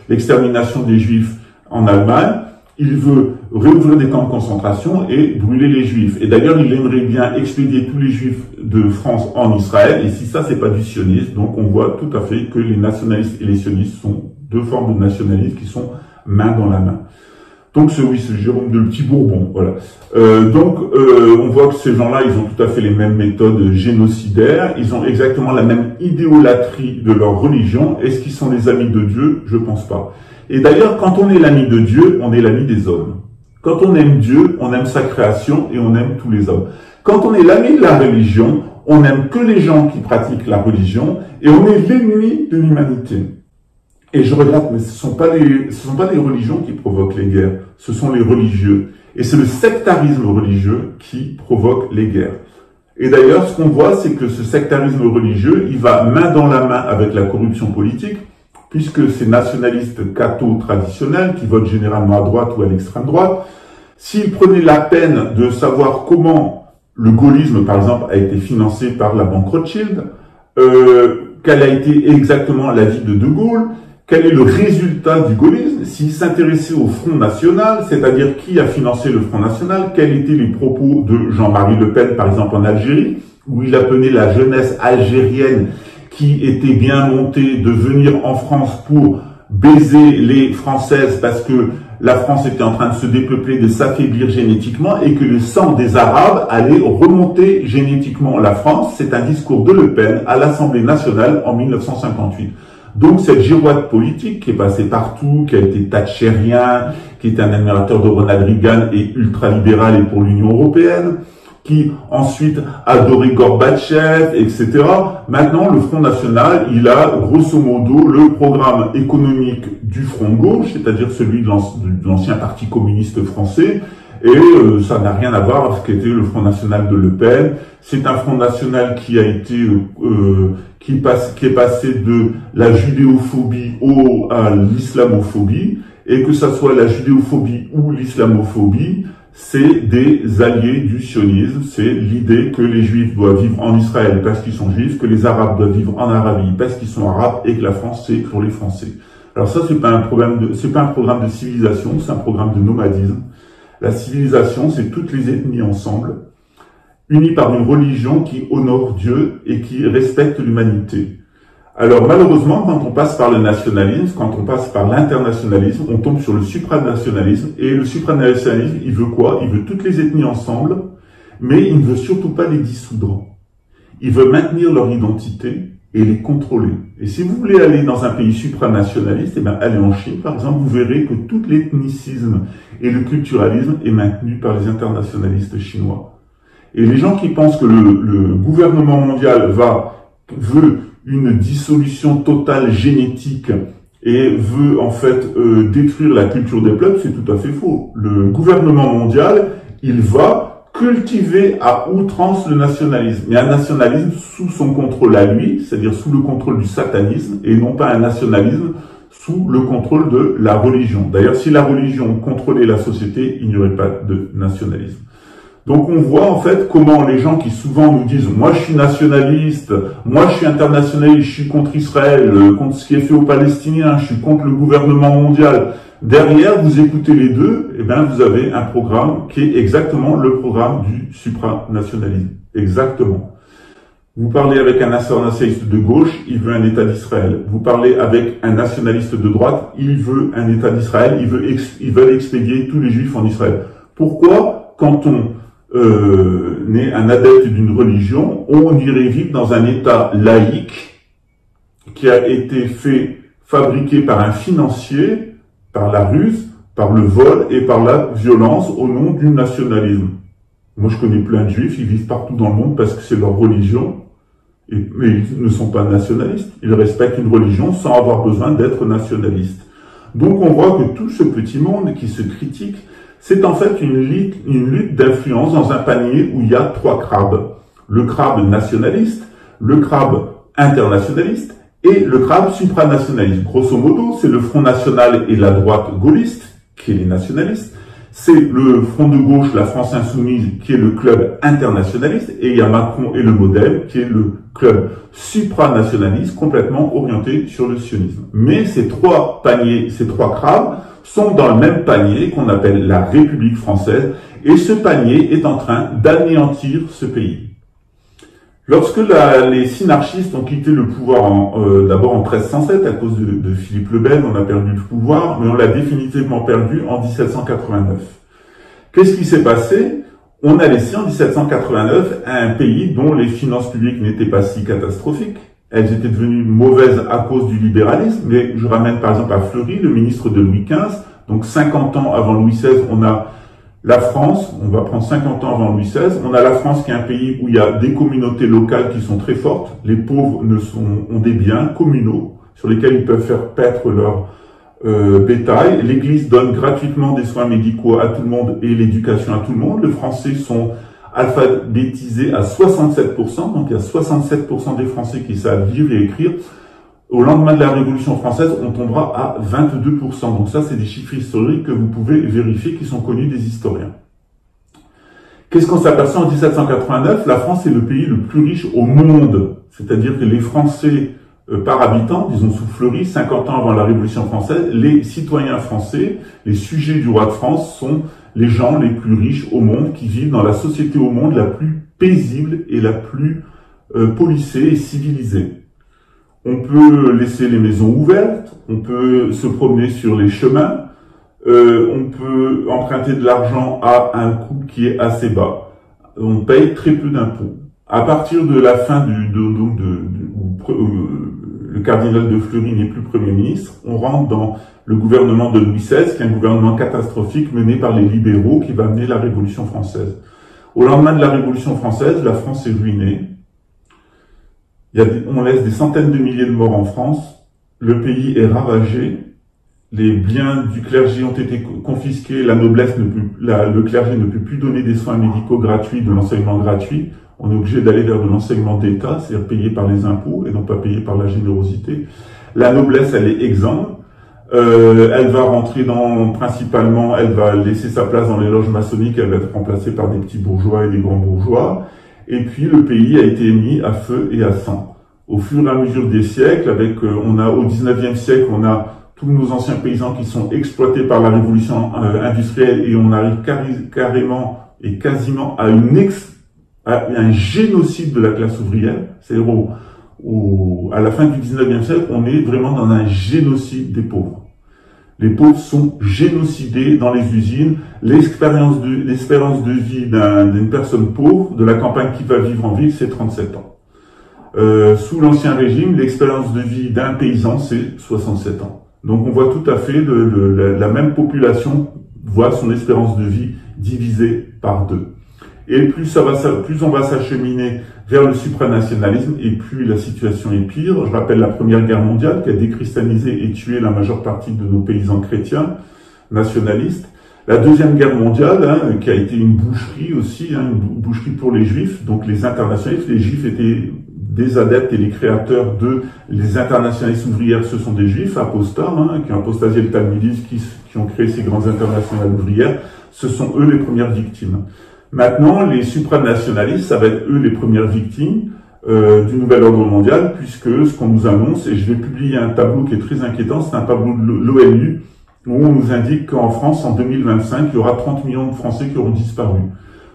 l'extermination des Juifs en Allemagne. Il veut réouvrir des camps de concentration et brûler les Juifs. Et d'ailleurs, il aimerait bien expédier tous les Juifs de France en Israël. Et si ça, c'est pas du sionisme, donc on voit tout à fait que les nationalistes et les sionistes sont deux formes de nationalisme qui sont main dans la main. Donc oui, c'est Jérôme de Petit Bourbon, voilà. On voit que ces gens-là, ils ont tout à fait les mêmes méthodes génocidaires. Ils ont exactement la même idéolatrie de leur religion. Est-ce qu'ils sont les amis de Dieu? Je pense pas. Et d'ailleurs, quand on est l'ami de Dieu, on est l'ami des hommes. Quand on aime Dieu, on aime sa création et on aime tous les hommes. Quand on est l'ami de la religion, on n'aime que les gens qui pratiquent la religion et on est l'ennemi de l'humanité. Et je regrette, mais ce sont pas les religions qui provoquent les guerres, ce sont les religieux. Et c'est le sectarisme religieux qui provoque les guerres. Et d'ailleurs, ce qu'on voit, c'est que ce sectarisme religieux, il va main dans la main avec la corruption politique, puisque ces nationalistes cathos traditionnels, qui votent généralement à droite ou à l'extrême droite, s'ils prenaient la peine de savoir comment le gaullisme, par exemple, a été financé par la banque Rothschild, quelle a été exactement la vie de De Gaulle, quel est le résultat du gaullisme, s'ils s'intéressaient au Front National, c'est-à-dire qui a financé le Front National, quels étaient les propos de Jean-Marie Le Pen, par exemple, en Algérie, où il appelait la jeunesse algérienne qui était bien montée de venir en France pour baiser les Françaises parce que la France était en train de se dépeupler, de s'affaiblir génétiquement et que le sang des Arabes allait remonter génétiquement la France. C'est un discours de Le Pen à l'Assemblée nationale en 1958. Donc cette girouette politique qui est passée partout, qui a été thatchérien, qui est un admirateur de Ronald Reagan et ultralibéral et pour l'Union européenne, qui ensuite adorait Gorbatchev, etc. Maintenant, le Front National, il a grosso modo le programme économique du Front Gauche, c'est-à-dire celui de l'ancien Parti communiste français, et ça n'a rien à voir avec ce qu'était le Front National de Le Pen. C'est un Front National qui a été qui est passé de la judéophobie à l'islamophobie, et que ça soit la judéophobie ou l'islamophobie, c'est des alliés du sionisme. C'est l'idée que les Juifs doivent vivre en Israël parce qu'ils sont Juifs, que les Arabes doivent vivre en Arabie parce qu'ils sont Arabes, et que la France c'est pour les Français. Alors ça, c'est pas un programme de civilisation, c'est un programme de nomadisme. La civilisation, c'est toutes les ethnies ensemble, unies par une religion qui honore Dieu et qui respecte l'humanité. Alors malheureusement, quand on passe par le nationalisme, quand on passe par l'internationalisme, on tombe sur le supranationalisme. Et le supranationalisme, il veut quoi? Il veut toutes les ethnies ensemble, mais il ne veut surtout pas les dissoudre. Il veut maintenir leur identité et les contrôler. Et si vous voulez aller dans un pays supranationaliste, eh bien, allez en Chine, par exemple, vous verrez que tout l'ethnicisme et le culturalisme est maintenu par les internationalistes chinois. Et les gens qui pensent que le gouvernement mondial veut une dissolution totale génétique et veut en fait détruire la culture des peuples, c'est tout à fait faux. Le gouvernement mondial, il va cultiver à outrance le nationalisme, mais un nationalisme sous son contrôle à lui, c'est-à-dire sous le contrôle du satanisme, et non pas un nationalisme sous le contrôle de la religion. D'ailleurs, si la religion contrôlait la société, il n'y aurait pas de nationalisme. Donc on voit en fait comment les gens qui souvent nous disent « moi je suis nationaliste, moi je suis internationaliste, je suis contre Israël, contre ce qui est fait aux Palestiniens, je suis contre le gouvernement mondial », derrière vous écoutez les deux, et bien vous avez un programme qui est exactement le programme du supranationalisme. Exactement. Vous parlez avec un nationaliste de gauche, il veut un État d'Israël. Vous parlez avec un nationaliste de droite, il veut un État d'Israël, ils veulent expédier tous les Juifs en Israël. Pourquoi, quand on n'est un adepte d'une religion, on irait vivre dans un État laïque qui a été fabriqué par un financier, par la ruse, par le vol et par la violence au nom du nationalisme. Moi, je connais plein de Juifs, ils vivent partout dans le monde parce que c'est leur religion, mais ils ne sont pas nationalistes. Ils respectent une religion sans avoir besoin d'être nationalistes. Donc, on voit que tout ce petit monde qui se critique, c'est en fait une lutte d'influence dans un panier où il y a trois crabes. Le crabe nationaliste, le crabe internationaliste et le crabe supranationaliste. Grosso modo, c'est le Front National et la droite gaulliste, qui est les nationalistes, C'est le Front de gauche, la France insoumise, qui est le club internationaliste, et il y a Macron et le MoDem, qui est le club supranationaliste, complètement orienté sur le sionisme. Mais ces trois paniers, ces trois crabes, sont dans le même panier qu'on appelle la République française, et ce panier est en train d'anéantir ce pays. Lorsque les synarchistes ont quitté le pouvoir d'abord en 1307 à cause de Philippe le Bel, on a perdu le pouvoir, mais on l'a définitivement perdu en 1789. Qu'est-ce qui s'est passé? On a laissé en 1789 un pays dont les finances publiques n'étaient pas si catastrophiques. Elles étaient devenues mauvaises à cause du libéralisme, mais je ramène par exemple à Fleury, le ministre de Louis XV, donc 50 ans avant Louis XVI, on a la France, on va prendre 50 ans avant Louis XVI, on a la France qui est un pays où il y a des communautés locales qui sont très fortes, les pauvres ont des biens communaux sur lesquels ils peuvent faire paître leur bétail, l'Église donne gratuitement des soins médicaux à tout le monde et l'éducation à tout le monde, les Français sont alphabétisés à 67%, donc il y a 67% des Français qui savent lire et écrire. Au lendemain de la Révolution française, on tombera à 22%. Donc ça, c'est des chiffres historiques que vous pouvez vérifier, qui sont connus des historiens. Qu'est-ce qu'on s'aperçoit en 1789? La France est le pays le plus riche au monde. C'est-à-dire que les Français par habitant, disons sous Fleury, 50 ans avant la Révolution française, les citoyens français, les sujets du roi de France sont les gens les plus riches au monde, qui vivent dans la société au monde la plus paisible et la plus policée et civilisée. On peut laisser les maisons ouvertes, on peut se promener sur les chemins, on peut emprunter de l'argent à un coût qui est assez bas. On paye très peu d'impôts. À partir de la fin le cardinal de Fleury n'est plus Premier ministre, on rentre dans le gouvernement de Louis XVI, qui est un gouvernement catastrophique mené par les libéraux qui va mener la Révolution française. Au lendemain de la Révolution française, la France est ruinée. On laisse des centaines de milliers de morts en France, le pays est ravagé, les biens du clergé ont été confisqués, la noblesse le clergé ne peut plus donner des soins médicaux gratuits, de l'enseignement gratuit, on est obligé d'aller vers de l'enseignement d'État, c'est-à-dire payé par les impôts et non pas payé par la générosité. La noblesse, elle est exempte, elle va rentrer principalement, elle va laisser sa place dans les loges maçonniques, elle va être remplacée par des petits bourgeois et des grands bourgeois. Et puis le pays a été mis à feu et à sang. Au fur et à mesure des siècles, au 19e siècle, on a tous nos anciens paysans qui sont exploités par la révolution industrielle et on arrive carrément et quasiment à un génocide de la classe ouvrière. C'est-à-dire à la fin du 19e siècle, on est vraiment dans un génocide des pauvres. Les pauvres sont génocidés dans les usines. L'espérance de vie d'une personne pauvre de la campagne qui va vivre en ville, c'est 37 ans. Sous l'Ancien Régime, l'expérience de vie d'un paysan, c'est 67 ans. Donc on voit tout à fait la même population voit son espérance de vie divisée par 2. Et plus on va s'acheminer vers le supranationalisme, et plus la situation est pire. Je rappelle la Première Guerre mondiale qui a déchristianisé et tué la majeure partie de nos paysans chrétiens nationalistes. La Deuxième Guerre mondiale, qui a été une boucherie aussi, une boucherie pour les Juifs. Donc les internationalistes, les Juifs étaient des adeptes et les créateurs les internationalistes ouvrières, ce sont des Juifs apostats, qui ont apostasié le talmudisme, qui ont créé ces grandes internationales ouvrières. Ce sont eux les premières victimes. Maintenant, les supranationalistes, ça va être eux les premières victimes du nouvel ordre mondial, puisque ce qu'on nous annonce, et je vais publier un tableau qui est très inquiétant, c'est un tableau de l'ONU, où on nous indique qu'en France, en 2025, il y aura 30 millions de Français qui auront disparu.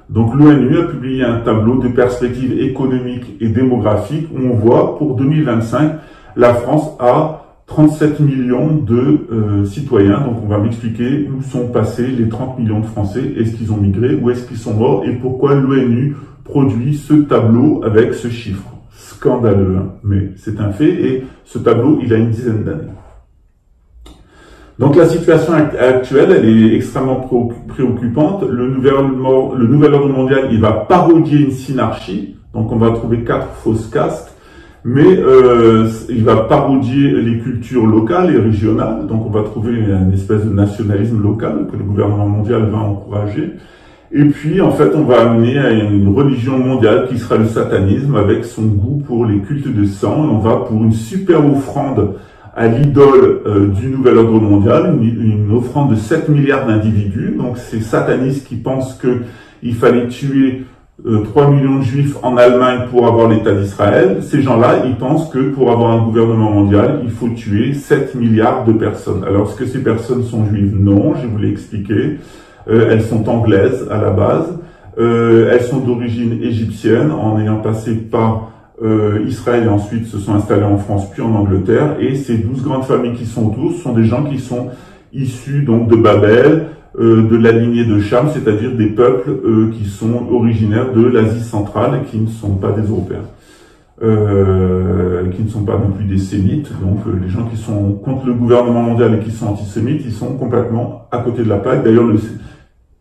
Donc l'ONU a publié un tableau de perspectives économiques et démographiques, où on voit, pour 2025, la France a 37 millions de citoyens. Donc on va m'expliquer où sont passés les 30 millions de Français, est-ce qu'ils ont migré, où est-ce qu'ils sont morts, et pourquoi l'ONU produit ce tableau avec ce chiffre. Scandaleux, mais c'est un fait, et ce tableau, il a une dizaine d'années. Donc la situation actuelle, elle est extrêmement préoccupante. Le nouvel ordre mondial, il va parodier une synarchie, donc on va trouver 4 fausses castes, mais il va parodier les cultures locales et régionales, donc on va trouver une espèce de nationalisme local que le gouvernement mondial va encourager. Et puis, en fait, on va amener à une religion mondiale qui sera le satanisme avec son goût pour les cultes de sang. On va pour une super offrande à l'idole du nouvel ordre mondial, une offrande de 7 milliards d'individus. Donc ces satanistes qui pensent qu'il fallait tuer 3 millions de juifs en Allemagne pour avoir l'État d'Israël. Ces gens-là, ils pensent que pour avoir un gouvernement mondial, il faut tuer 7 milliards de personnes. Alors, est-ce que ces personnes sont juives? Non, je vous l'ai expliqué. Elles sont anglaises à la base. Elles sont d'origine égyptienne, en ayant passé par Israël et ensuite se sont installées en France puis en Angleterre. Et ces 12 grandes familles qui sont autour sont des gens qui sont issus donc de Babel, de la lignée de Cham, c'est-à-dire des peuples qui sont originaires de l'Asie centrale et qui ne sont pas des Européens, qui ne sont pas non plus des Sémites. Donc les gens qui sont contre le gouvernement mondial et qui sont antisémites, ils sont complètement à côté de la plaque. D'ailleurs, le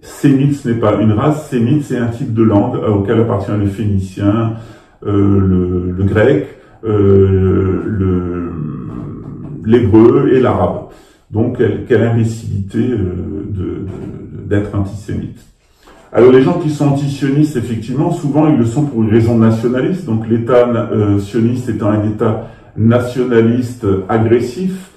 Sémite, ce n'est pas une race. Sémite, c'est un type de langue auquel appartient le phénicien, le grec, l'hébreu et l'arabe. Donc, quelle imbécilité d'être antisémite. Alors, les gens qui sont antisionistes, effectivement, souvent, ils le sont pour une raison nationaliste. Donc, l'État sioniste étant un État nationaliste agressif,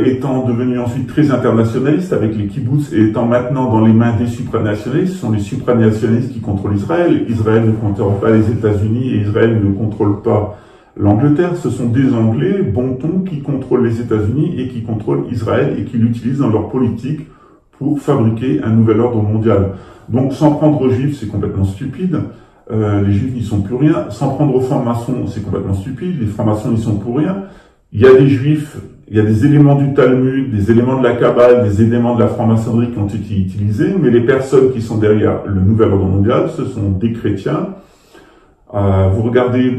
étant devenu ensuite très internationaliste avec les kibbutz et étant maintenant dans les mains des supranationalistes. Ce sont les supranationalistes qui contrôlent Israël. Israël ne contrôle pas les États-Unis et Israël ne contrôle pas l'Angleterre. Ce sont des Anglais, bon ton, qui contrôlent les États-Unis et qui contrôlent Israël et qui l'utilisent dans leur politique pour fabriquer un nouvel ordre mondial. Donc, s'en prendre aux Juifs, c'est complètement stupide. Les Juifs n'y sont plus rien. S'en prendre aux francs-maçons, c'est complètement stupide. Les francs-maçons n'y sont pour rien. Il y a des Juifs, il y a des éléments du Talmud, des éléments de la Kabbale, des éléments de la franc-maçonnerie qui ont été utilisés, mais les personnes qui sont derrière le nouvel ordre mondial, ce sont des chrétiens. Vous regardez,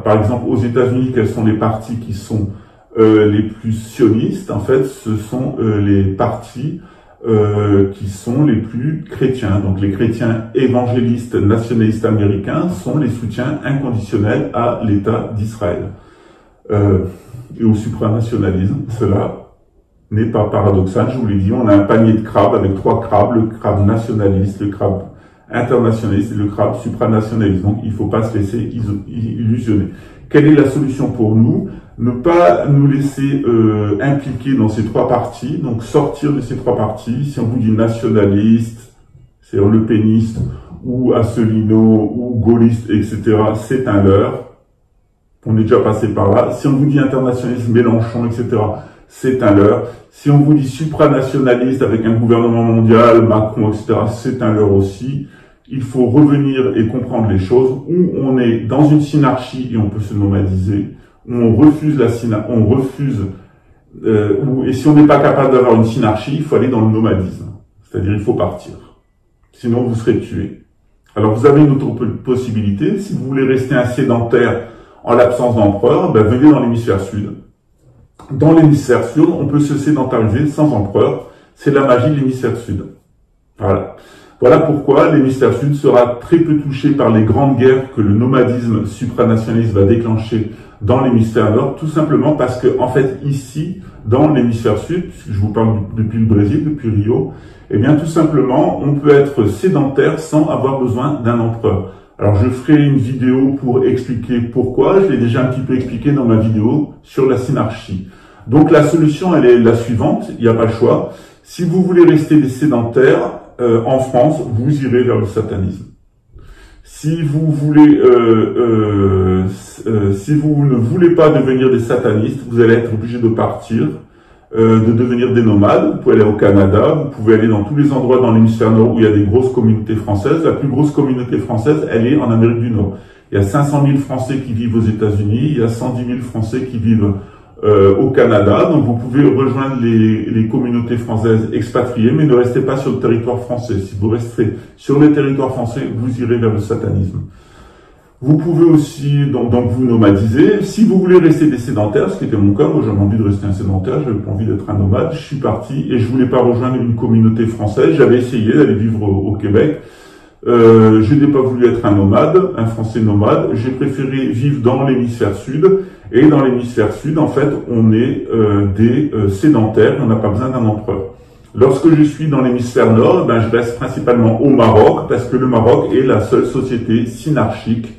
par exemple, aux États-Unis, quels sont les partis qui sont les plus sionistes. En fait, ce sont les partis qui sont les plus chrétiens. Donc, les chrétiens évangélistes nationalistes américains sont les soutiens inconditionnels à l'État d'Israël et au supranationalisme. Cela n'est pas paradoxal. Je vous l'ai dit, on a un panier de crabes avec 3 crabes, le crabe nationaliste, le crabe internationaliste et le crabe supranationaliste. Donc, il ne faut pas se laisser illusionner. Quelle est la solution pour nous? Ne pas nous laisser impliquer dans ces 3 partis, donc sortir de ces 3 partis. Si on vous dit nationaliste, c'est-à-dire le péniste, ou Asselineau, ou gaulliste, etc., c'est un leurre. On est déjà passé par là. Si on vous dit internationaliste, Mélenchon, etc., c'est un leurre. Si on vous dit supranationaliste avec un gouvernement mondial, Macron, etc., c'est un leurre aussi. Il faut revenir et comprendre les choses, où on est dans une synarchie et on peut se nomadiser, où on refuse et si on n'est pas capable d'avoir une synarchie, il faut aller dans le nomadisme. C'est-à-dire, il faut partir. Sinon, vous serez tué. Alors, vous avez une autre possibilité. Si vous voulez rester un sédentaire en l'absence d'empereur, venez dans l'hémisphère sud. Dans l'hémisphère sud, on peut se sédentariser sans empereur. C'est la magie de l'hémisphère sud. Voilà. Voilà pourquoi l'hémisphère sud sera très peu touché par les grandes guerres que le nomadisme supranationaliste va déclencher dans l'hémisphère nord, tout simplement parce que, en fait, ici, dans l'hémisphère sud, puisque je vous parle depuis le Brésil, depuis Rio, eh bien, tout simplement, on peut être sédentaire sans avoir besoin d'un empereur. Alors, je ferai une vidéo pour expliquer pourquoi. Je l'ai déjà un petit peu expliqué dans ma vidéo sur la synarchie. Donc, la solution, elle est la suivante. Il n'y a pas le choix. Si vous voulez rester des sédentaires, en France, vous irez vers le satanisme. Si vous voulez, si vous ne voulez pas devenir des satanistes, vous allez être obligé de partir, de devenir des nomades. Vous pouvez aller au Canada, vous pouvez aller dans tous les endroits dans l'hémisphère nord où il y a des grosses communautés françaises. La plus grosse communauté française, elle est en Amérique du Nord. Il y a 500 000 Français qui vivent aux États-Unis, il y a 110 000 Français qui vivent au Canada. Donc vous pouvez rejoindre les communautés françaises expatriées, mais ne restez pas sur le territoire français. Si vous restez sur le territoire français, vous irez vers le satanisme. Vous pouvez aussi donc vous nomadiser. Si vous voulez rester des sédentaires, ce qui était mon cas, moi j'avais envie de rester un sédentaire, j'avais pas envie d'être un nomade, je suis parti et je voulais pas rejoindre une communauté française. J'avais essayé d'aller vivre au Québec. Je n'ai pas voulu être un nomade, un Français nomade. J'ai préféré vivre dans l'hémisphère sud. Et dans l'hémisphère sud, en fait, on est des sédentaires. On n'a pas besoin d'un empereur. Lorsque je suis dans l'hémisphère nord, je reste principalement au Maroc, parce que le Maroc est la seule société synarchique.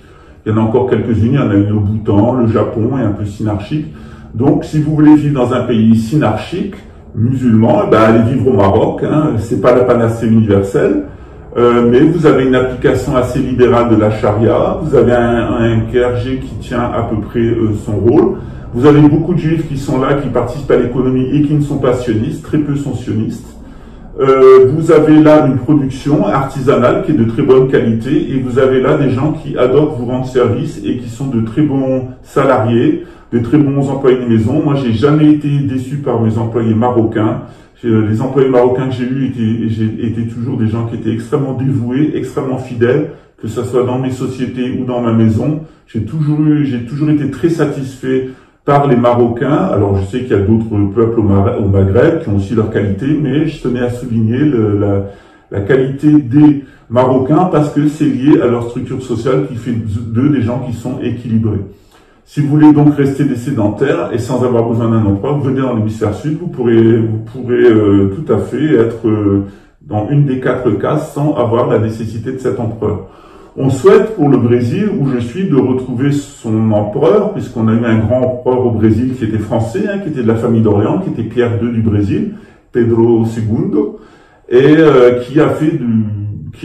Il y en a encore quelques-unes. Il y en a une au Bhoutan, le Japon est un peu synarchique. Donc, si vous voulez vivre dans un pays synarchique, musulman, ben, allez vivre au Maroc, hein, c'est pas la panacée universelle, mais vous avez une application assez libérale de la charia, vous avez un clergé qui tient à peu près son rôle, vous avez beaucoup de juifs qui sont là, qui participent à l'économie et qui ne sont pas sionistes, très peu sont sionistes. Vous avez là une production artisanale qui est de très bonne qualité et vous avez là des gens qui adorent vous rendre service et qui sont de très bons salariés, de très bons employés de maison. Moi, j'ai jamais été déçu par mes employés marocains. Les employés marocains que j'ai eus étaient toujours des gens qui étaient extrêmement dévoués, extrêmement fidèles, que ce soit dans mes sociétés ou dans ma maison. J'ai toujours été très satisfait par les Marocains. Alors, je sais qu'il y a d'autres peuples au Maghreb qui ont aussi leurs qualités, mais je tenais à souligner la qualité des Marocains parce que c'est lié à leur structure sociale qui fait d'eux des gens qui sont équilibrés. Si vous voulez donc rester des sédentaires et sans avoir besoin d'un emploi, venez dans l'hémisphère sud, vous pourrez tout à fait être dans une des 4 cases sans avoir la nécessité de cet empereur. On souhaite pour le Brésil, où je suis, de retrouver son empereur, puisqu'on a eu un grand empereur au Brésil qui était français, hein, qui était de la famille d'Orléans, qui était Pierre II du Brésil, Pedro II, et qui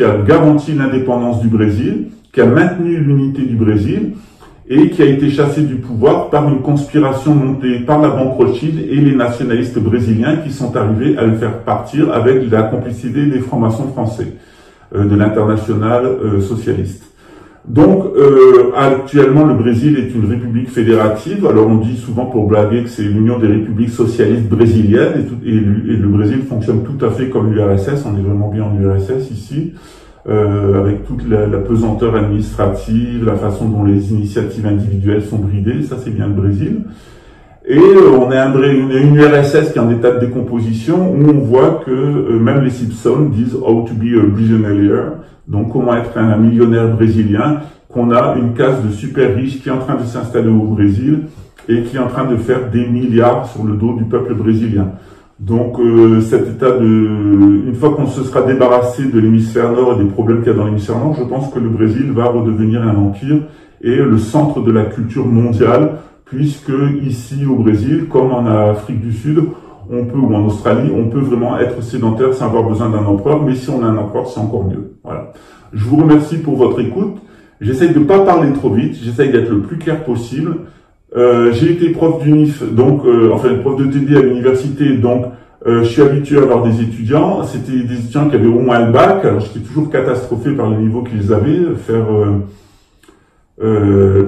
a garanti l'indépendance du Brésil, qui a maintenu l'unité du Brésil, et qui a été chassé du pouvoir par une conspiration montée par la Banque Rothschild et les nationalistes brésiliens qui sont arrivés à le faire partir avec la complicité des francs-maçons français, de l'internationale socialiste. Donc, actuellement, le Brésil est une république fédérative. Alors, on dit souvent pour blaguer que c'est l'Union des républiques socialistes brésiliennes et le Brésil fonctionne tout à fait comme l'URSS. On est vraiment bien en URSS ici. Avec toute la pesanteur administrative, la façon dont les initiatives individuelles sont bridées, ça c'est bien le Brésil. Et on a une URSS qui est en état de décomposition où on voit que même les Simpsons disent « How to be a billionaire », donc comment être un millionnaire brésilien, qu'on a une caste de super riches qui est en train de s'installer au Brésil et qui est en train de faire des milliards sur le dos du peuple brésilien. Donc cet état une fois qu'on se sera débarrassé de l'hémisphère nord et des problèmes qu'il y a dans l'hémisphère nord, je pense que le Brésil va redevenir un empire et le centre de la culture mondiale, puisque ici au Brésil, comme en Afrique du Sud, ou en Australie, on peut vraiment être sédentaire sans avoir besoin d'un empereur, mais si on a un empereur, c'est encore mieux. Voilà. Je vous remercie pour votre écoute. J'essaye de pas parler trop vite, j'essaye d'être le plus clair possible. J'ai été prof d'UNIF, donc prof de TD à l'université, donc je suis habitué à avoir des étudiants. C'était des étudiants qui avaient au moins le bac, alors j'étais toujours catastrophé par le niveau qu'ils avaient.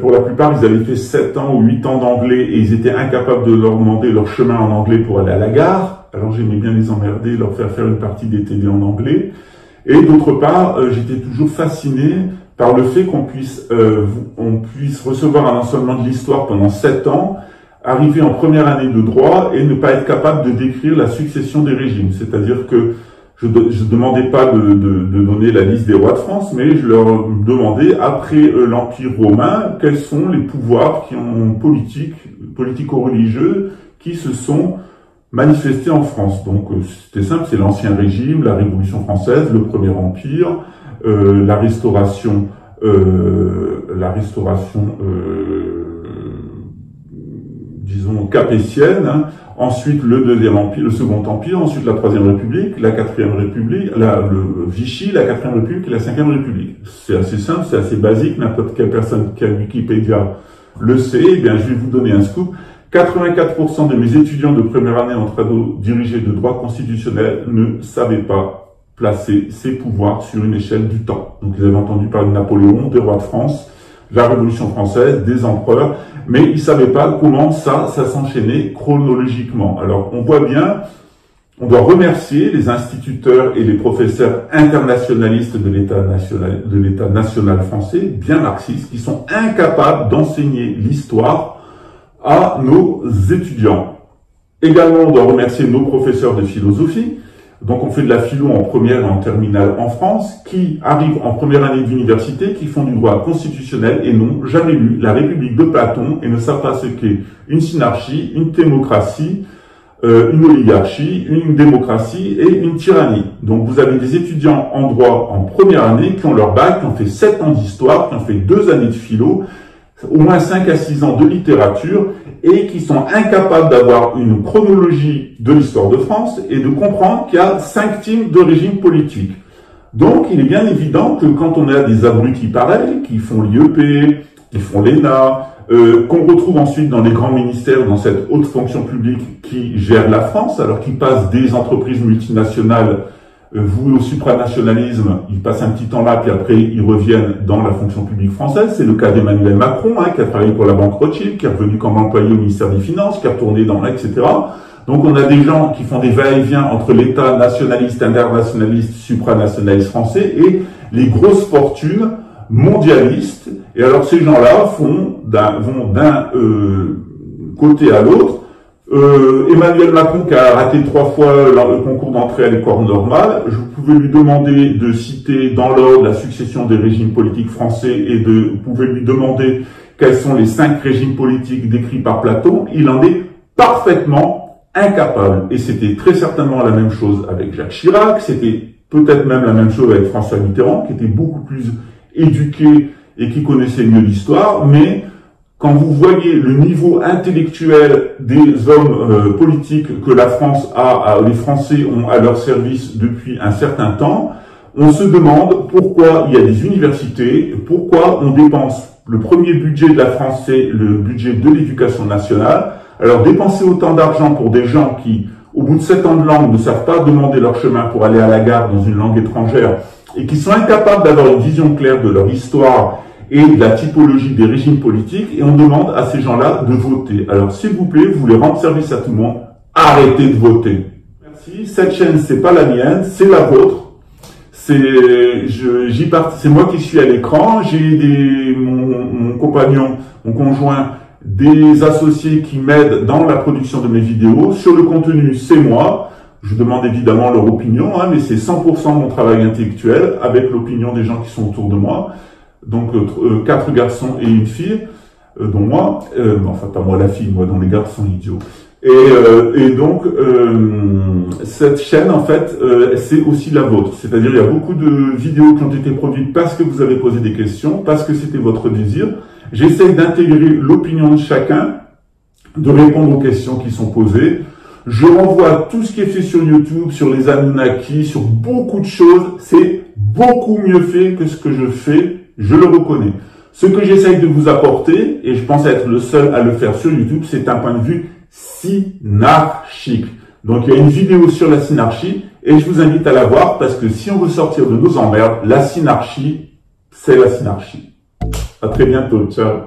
Pour la plupart, ils avaient fait 7 ans ou 8 ans d'anglais et ils étaient incapables de leur demander leur chemin en anglais pour aller à la gare. Alors j'aimais bien les emmerder, leur faire une partie des TD en anglais. Et d'autre part, j'étais toujours fasciné par le fait qu'on puisse recevoir un enseignement de l'histoire pendant 7 ans, arriver en première année de droit et ne pas être capable de décrire la succession des régimes. C'est-à-dire que je demandais pas de donner la liste des rois de France, mais je leur demandais, après l'Empire romain, quels sont les pouvoirs politico-religieux qui se sont manifestés en France. Donc c'était simple, c'est l'Ancien Régime, la Révolution française, le Premier Empire, la Restauration, disons capétienne, hein. Ensuite le Deuxième Empire, le Second Empire, ensuite la Troisième République, la Quatrième République, le Vichy, la Quatrième République et la Cinquième République. C'est assez simple, c'est assez basique, n'importe quelle personne qui a Wikipédia le sait. Eh bien, je vais vous donner un scoop. 84% de mes étudiants de première année en trado dirigés de droit constitutionnel ne savaient pas placer ces pouvoirs sur une échelle du temps. Donc, ils avaient entendu parler de Napoléon, des rois de France, la Révolution française, des empereurs, mais ils savaient pas comment ça s'enchaînait chronologiquement. Alors, on voit bien, on doit remercier les instituteurs et les professeurs internationalistes de l'État national français, bien marxistes, qui sont incapables d'enseigner l'histoire à nos étudiants. Également, on doit remercier nos professeurs de philosophie. Donc, on fait de la philo en première et en terminale en France, qui arrivent en première année d'université, qui font du droit constitutionnel et n'ont jamais lu la République de Platon et ne savent pas ce qu'est une synarchie, une thémocratie, une oligarchie, une démocratie et une tyrannie. Donc, vous avez des étudiants en droit en première année qui ont leur bac, qui ont fait 7 ans d'histoire, qui ont fait 2 années de philo, au moins 5 à 6 ans de littérature, et qui sont incapables d'avoir une chronologie de l'histoire de France et de comprendre qu'il y a 5 types de régimes politiques. Donc, il est bien évident que quand on a des abrutis pareils, qui font l'IEP, qui font l'ENA, qu'on retrouve ensuite dans les grands ministères, dans cette haute fonction publique qui gère la France, alors qu'ils passent des entreprises multinationales vouées au supranationalisme, ils passent un petit temps là, puis après ils reviennent dans la fonction publique française. C'est le cas d'Emmanuel Macron, qui a travaillé pour la banque Rothschild, qui est revenu comme employé au ministère des Finances, qui est retourné dans là, etc. Donc on a des gens qui font des va-et-vient entre l'État nationaliste, internationaliste, supranationaliste français et les grosses fortunes mondialistes. Et alors ces gens-là vont d'un côté à l'autre. Emmanuel Macron, qui a raté 3 fois le concours d'entrée à l'école normale, je pouvais lui demander de citer dans l'ordre la succession des régimes politiques français et vous pouvez lui demander quels sont les 5 régimes politiques décrits par Platon. Il en est parfaitement incapable. Et c'était très certainement la même chose avec Jacques Chirac, c'était peut-être même la même chose avec François Mitterrand, qui était beaucoup plus éduqué et qui connaissait mieux l'histoire, mais quand vous voyez le niveau intellectuel des hommes politiques que la France les Français ont à leur service depuis un certain temps, on se demande pourquoi il y a des universités, pourquoi on dépense le premier budget de la France, c'est le budget de l'éducation nationale. Alors dépenser autant d'argent pour des gens qui, au bout de 7 ans de langue, ne savent pas demander leur chemin pour aller à la gare dans une langue étrangère et qui sont incapables d'avoir une vision claire de leur histoire et de la typologie des régimes politiques, et on demande à ces gens-là de voter. Alors, s'il vous plaît, vous voulez rendre service à tout le monde, arrêtez de voter. Merci. Cette chaîne, c'est pas la mienne, c'est la vôtre. C'est moi qui suis à l'écran. J'ai mon compagnon, mon conjoint, des associés qui m'aident dans la production de mes vidéos. Sur le contenu, c'est moi. Je demande évidemment leur opinion, mais c'est 100% mon travail intellectuel avec l'opinion des gens qui sont autour de moi. Donc 4 garçons et une fille, dont moi, enfin pas moi la fille, moi dont les garçons idiots. Et donc cette chaîne en fait, c'est aussi la vôtre. C'est-à-dire il y a beaucoup de vidéos qui ont été produites parce que vous avez posé des questions, parce que c'était votre désir. J'essaie d'intégrer l'opinion de chacun, de répondre aux questions qui sont posées. Je renvoie tout ce qui est fait sur YouTube, sur les Anunnaki, sur beaucoup de choses. C'est beaucoup mieux fait que ce que je fais. Je le reconnais. Ce que j'essaye de vous apporter, et je pense être le seul à le faire sur YouTube, c'est un point de vue synarchique. Donc il y a une vidéo sur la synarchie, et je vous invite à la voir, parce que si on veut sortir de nos emmerdes, la synarchie, c'est la synarchie. À très bientôt. Ciao.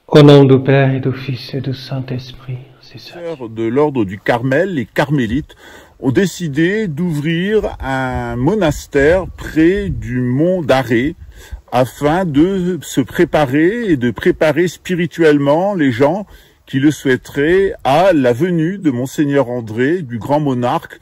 Au nom du Père et du Fils et du Saint-Esprit, c'est ça. De l'ordre du Carmel, les carmélites, ont décidé d'ouvrir un monastère près du mont d'Arrée afin de se préparer et de préparer spirituellement les gens qui le souhaiteraient à la venue de Monseigneur André, du grand monarque,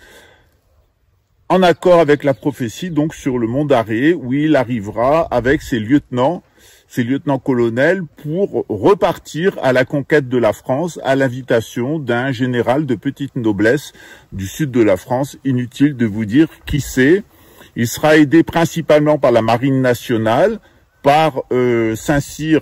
en accord avec la prophétie, donc sur le mont d'Arrée, où il arrivera avec ses lieutenants-colonels pour repartir à la conquête de la France à l'invitation d'un général de petite noblesse du sud de la France. Inutile de vous dire qui c'est. Il sera aidé principalement par la marine nationale, par Saint-Cyr,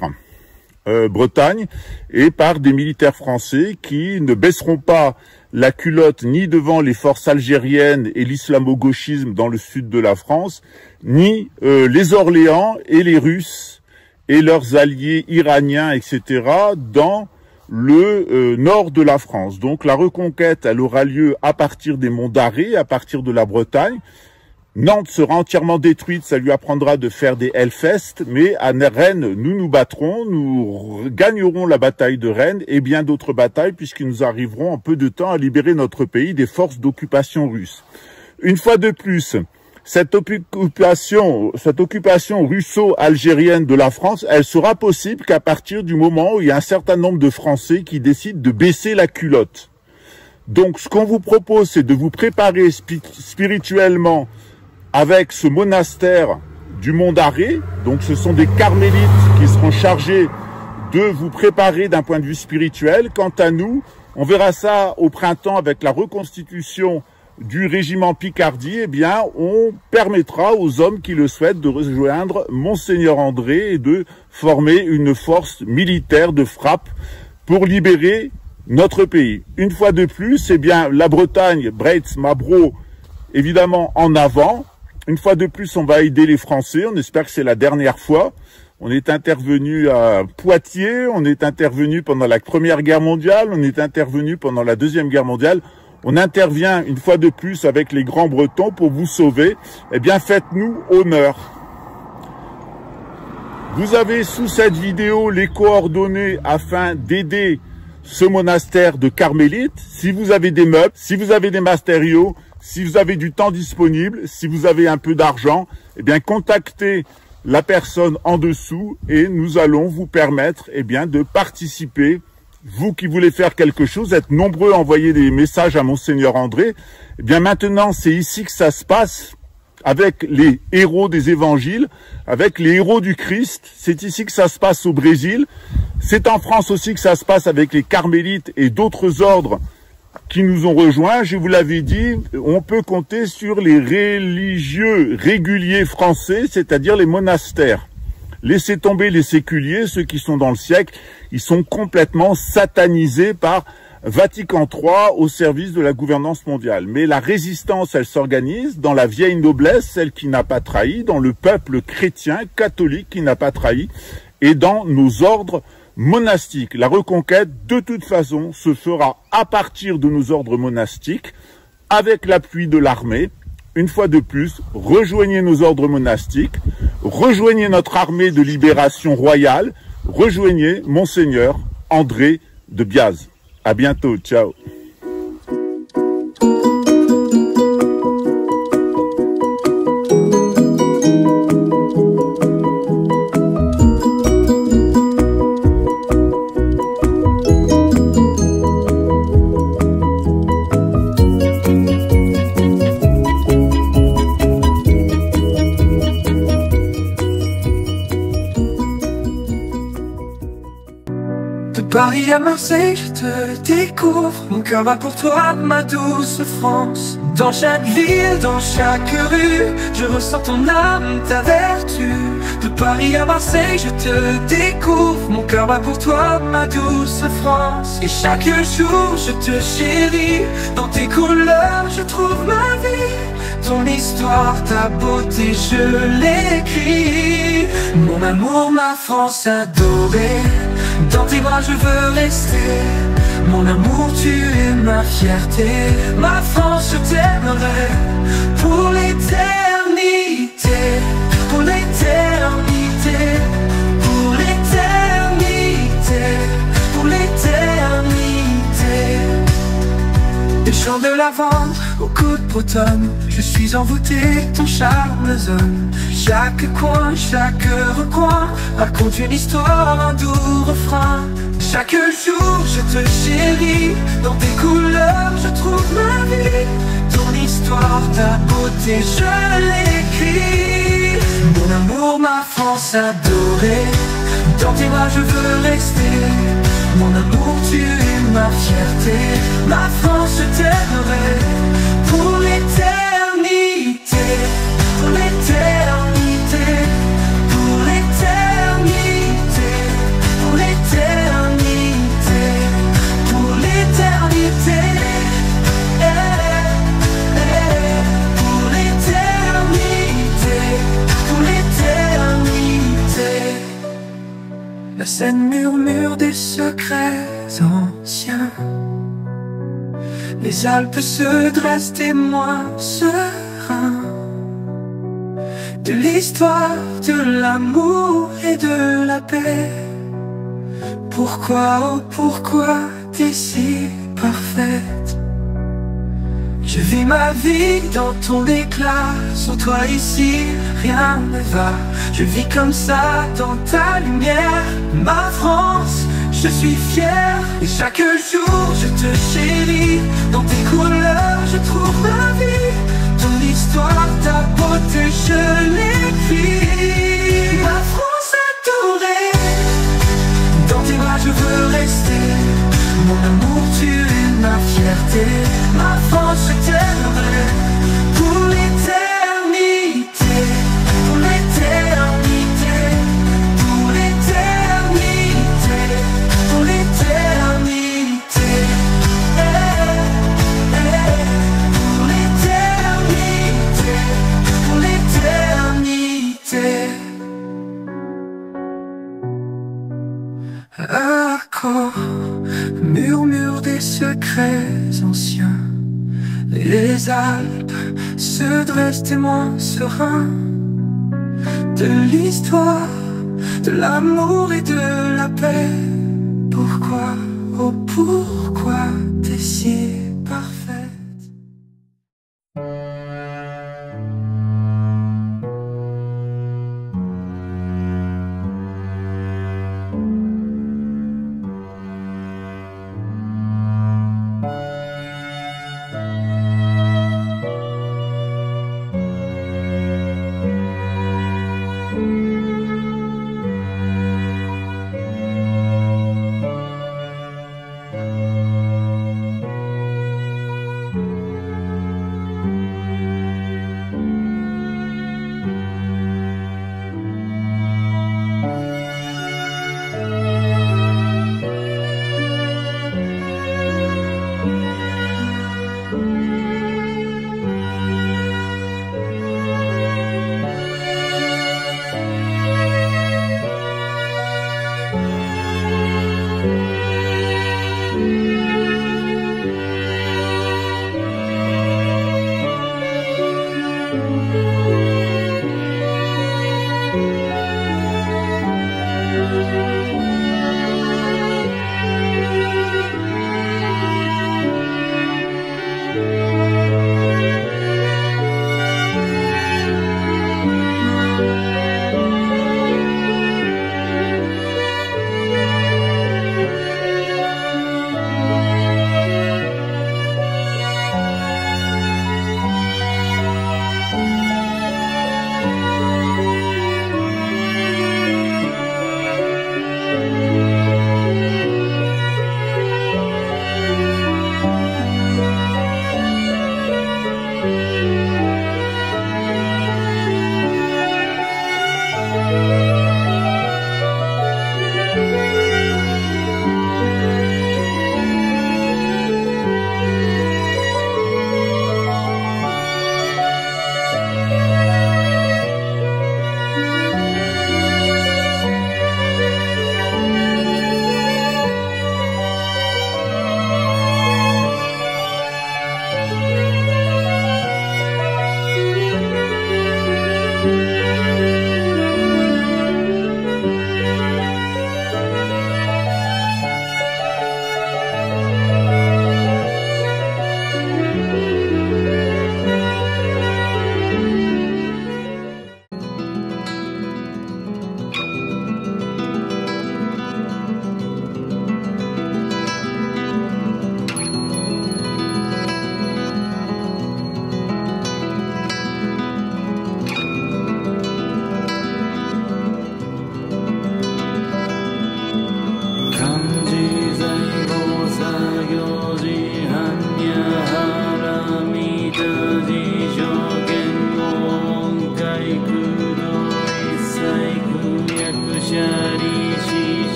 Bretagne, et par des militaires français qui ne baisseront pas la culotte ni devant les forces algériennes et l'islamo-gauchisme dans le sud de la France, ni les Orléans et les Russes et leurs alliés iraniens, etc., dans le nord de la France. Donc la reconquête, elle aura lieu à partir des monts d'Arrée, à partir de la Bretagne. Nantes sera entièrement détruite, ça lui apprendra de faire des Hellfest, mais à Rennes, nous nous battrons, nous gagnerons la bataille de Rennes et bien d'autres batailles, puisque nous arriverons en peu de temps à libérer notre pays des forces d'occupation russes. Une fois de plus, cette occupation russo-algérienne de la France, elle sera possible qu'à partir du moment où il y a un certain nombre de Français qui décident de baisser la culotte. Donc ce qu'on vous propose, c'est de vous préparer spirituellement avec ce monastère du Mont d'Arrée. Donc ce sont des carmélites qui seront chargés de vous préparer d'un point de vue spirituel. Quant à nous, on verra ça au printemps avec la reconstitution du régiment Picardie. Eh bien, on permettra aux hommes qui le souhaitent de rejoindre Monseigneur André et de former une force militaire de frappe pour libérer notre pays. Une fois de plus, eh bien, la Bretagne, Breitz, Mabro, évidemment en avant. Une fois de plus, on va aider les Français. On espère que c'est la dernière fois. On est intervenu à Poitiers, on est intervenu pendant la Première Guerre mondiale, on est intervenu pendant la Deuxième Guerre mondiale. On intervient une fois de plus avec les Grands Bretons pour vous sauver. Eh bien, faites-nous honneur. Vous avez sous cette vidéo les coordonnées afin d'aider ce monastère de carmélites. Si vous avez des meubles, si vous avez des matériaux, si vous avez du temps disponible, si vous avez un peu d'argent, eh bien contactez la personne en dessous et nous allons vous permettre eh bien de participer. Vous qui voulez faire quelque chose, êtes nombreux à envoyer des messages à Monseigneur André. Eh bien maintenant, c'est ici que ça se passe avec les héros des évangiles, avec les héros du Christ. C'est ici que ça se passe au Brésil. C'est en France aussi que ça se passe avec les carmélites et d'autres ordres qui nous ont rejoints. Je vous l'avais dit, on peut compter sur les religieux réguliers français, c'est-à-dire les monastères. Laissez tomber les séculiers, ceux qui sont dans le siècle, ils sont complètement satanisés par Vatican III au service de la gouvernance mondiale. Mais la résistance, elle s'organise dans la vieille noblesse, celle qui n'a pas trahi, dans le peuple chrétien, catholique qui n'a pas trahi, et dans nos ordres monastiques. La reconquête, de toute façon, se fera à partir de nos ordres monastiques, avec l'appui de l'armée. Une fois de plus, rejoignez nos ordres monastiques, rejoignez notre armée de libération royale, rejoignez Monseigneur André de Biaz. À bientôt, ciao. Paris à Marseille, je te découvre. Mon cœur bat pour toi, ma douce France. Dans chaque ville, dans chaque rue, je ressens ton âme, ta vertu. De Paris à Marseille, je te découvre. Mon cœur bat pour toi, ma douce France. Et chaque jour, je te chéris. Dans tes couleurs, je trouve ma vie. Ton histoire, ta beauté, je l'écris. Mon amour, ma France adorée. Dans tes bras je veux rester. Mon amour, tu es ma fierté. Ma France, je t'aimerai pour l'éternité. Pour l'éternité. Pour l'éternité. Pour l'éternité. Des champs de lavande au coup de bretonne, je suis envoûté, ton charme zone. Chaque coin, chaque recoin raconte une histoire, un doux refrain. Chaque jour je te chéris. Dans tes couleurs je trouve ma vie. Ton histoire, ta beauté, je l'écris. Mon amour, ma France adorée. Dans tes bras je veux rester. Mon amour, tu es ma fierté. Ma France, je t'aimerai pour l'éternité. Pour l'éternité. Pour l'éternité. Pour l'éternité. Pour l'éternité. Pour l'éternité. Pour l'éternité. La Seine murmure des secrets Les Alpes se dressent témoins sereins de l'histoire, de l'amour et de la paix. Pourquoi, oh pourquoi t'es si parfaite? Je vis ma vie dans ton éclat. Sans toi ici, rien ne va. Je vis comme ça dans ta lumière. Ma France, je suis fier. Et chaque jour, je te chéris. Dans tes couleurs, je trouve ma vie. Ton histoire, ta beauté, je l'écris. Ma France adorée, dans tes bras, je veux rester. Mon amour, tu es ma fierté. Ma France, je t'aimerai pour l'éternité, pour l'éternité, pour l'éternité, pour l'éternité, pour l'éternité, pour l'éternité. Accord, murmure des secrets anciens. Les Alpes se dressent témoins sereins de l'histoire, de l'amour et de la paix. Pourquoi, oh pourquoi t'es si parfaite?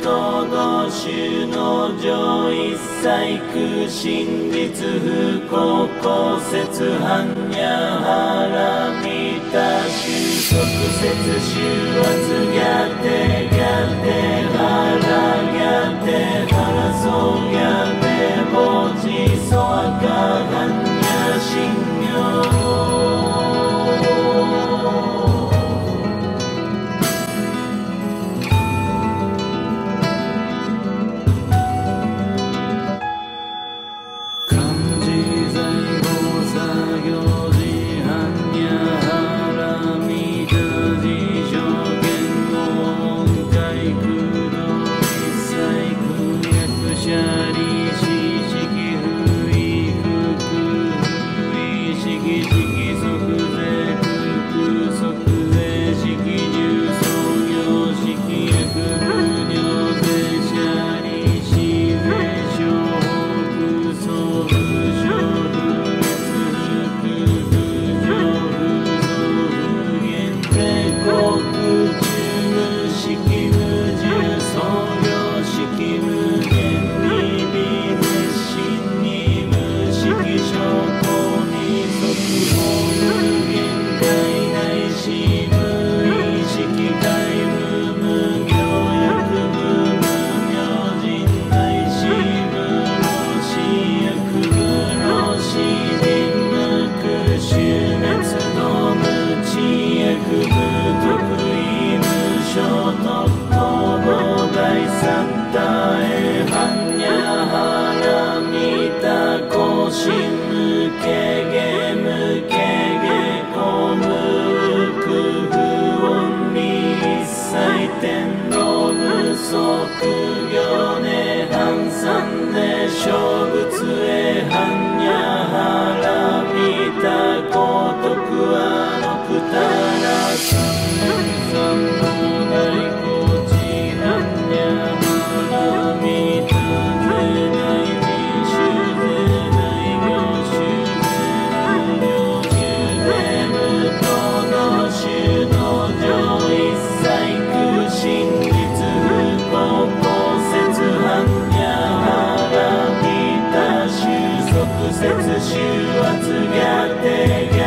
と同種の上一切空真実不幸公説般若腹見た収束説収圧がてがて腹がて腹そうがて墓地そわか般若心経説収圧がて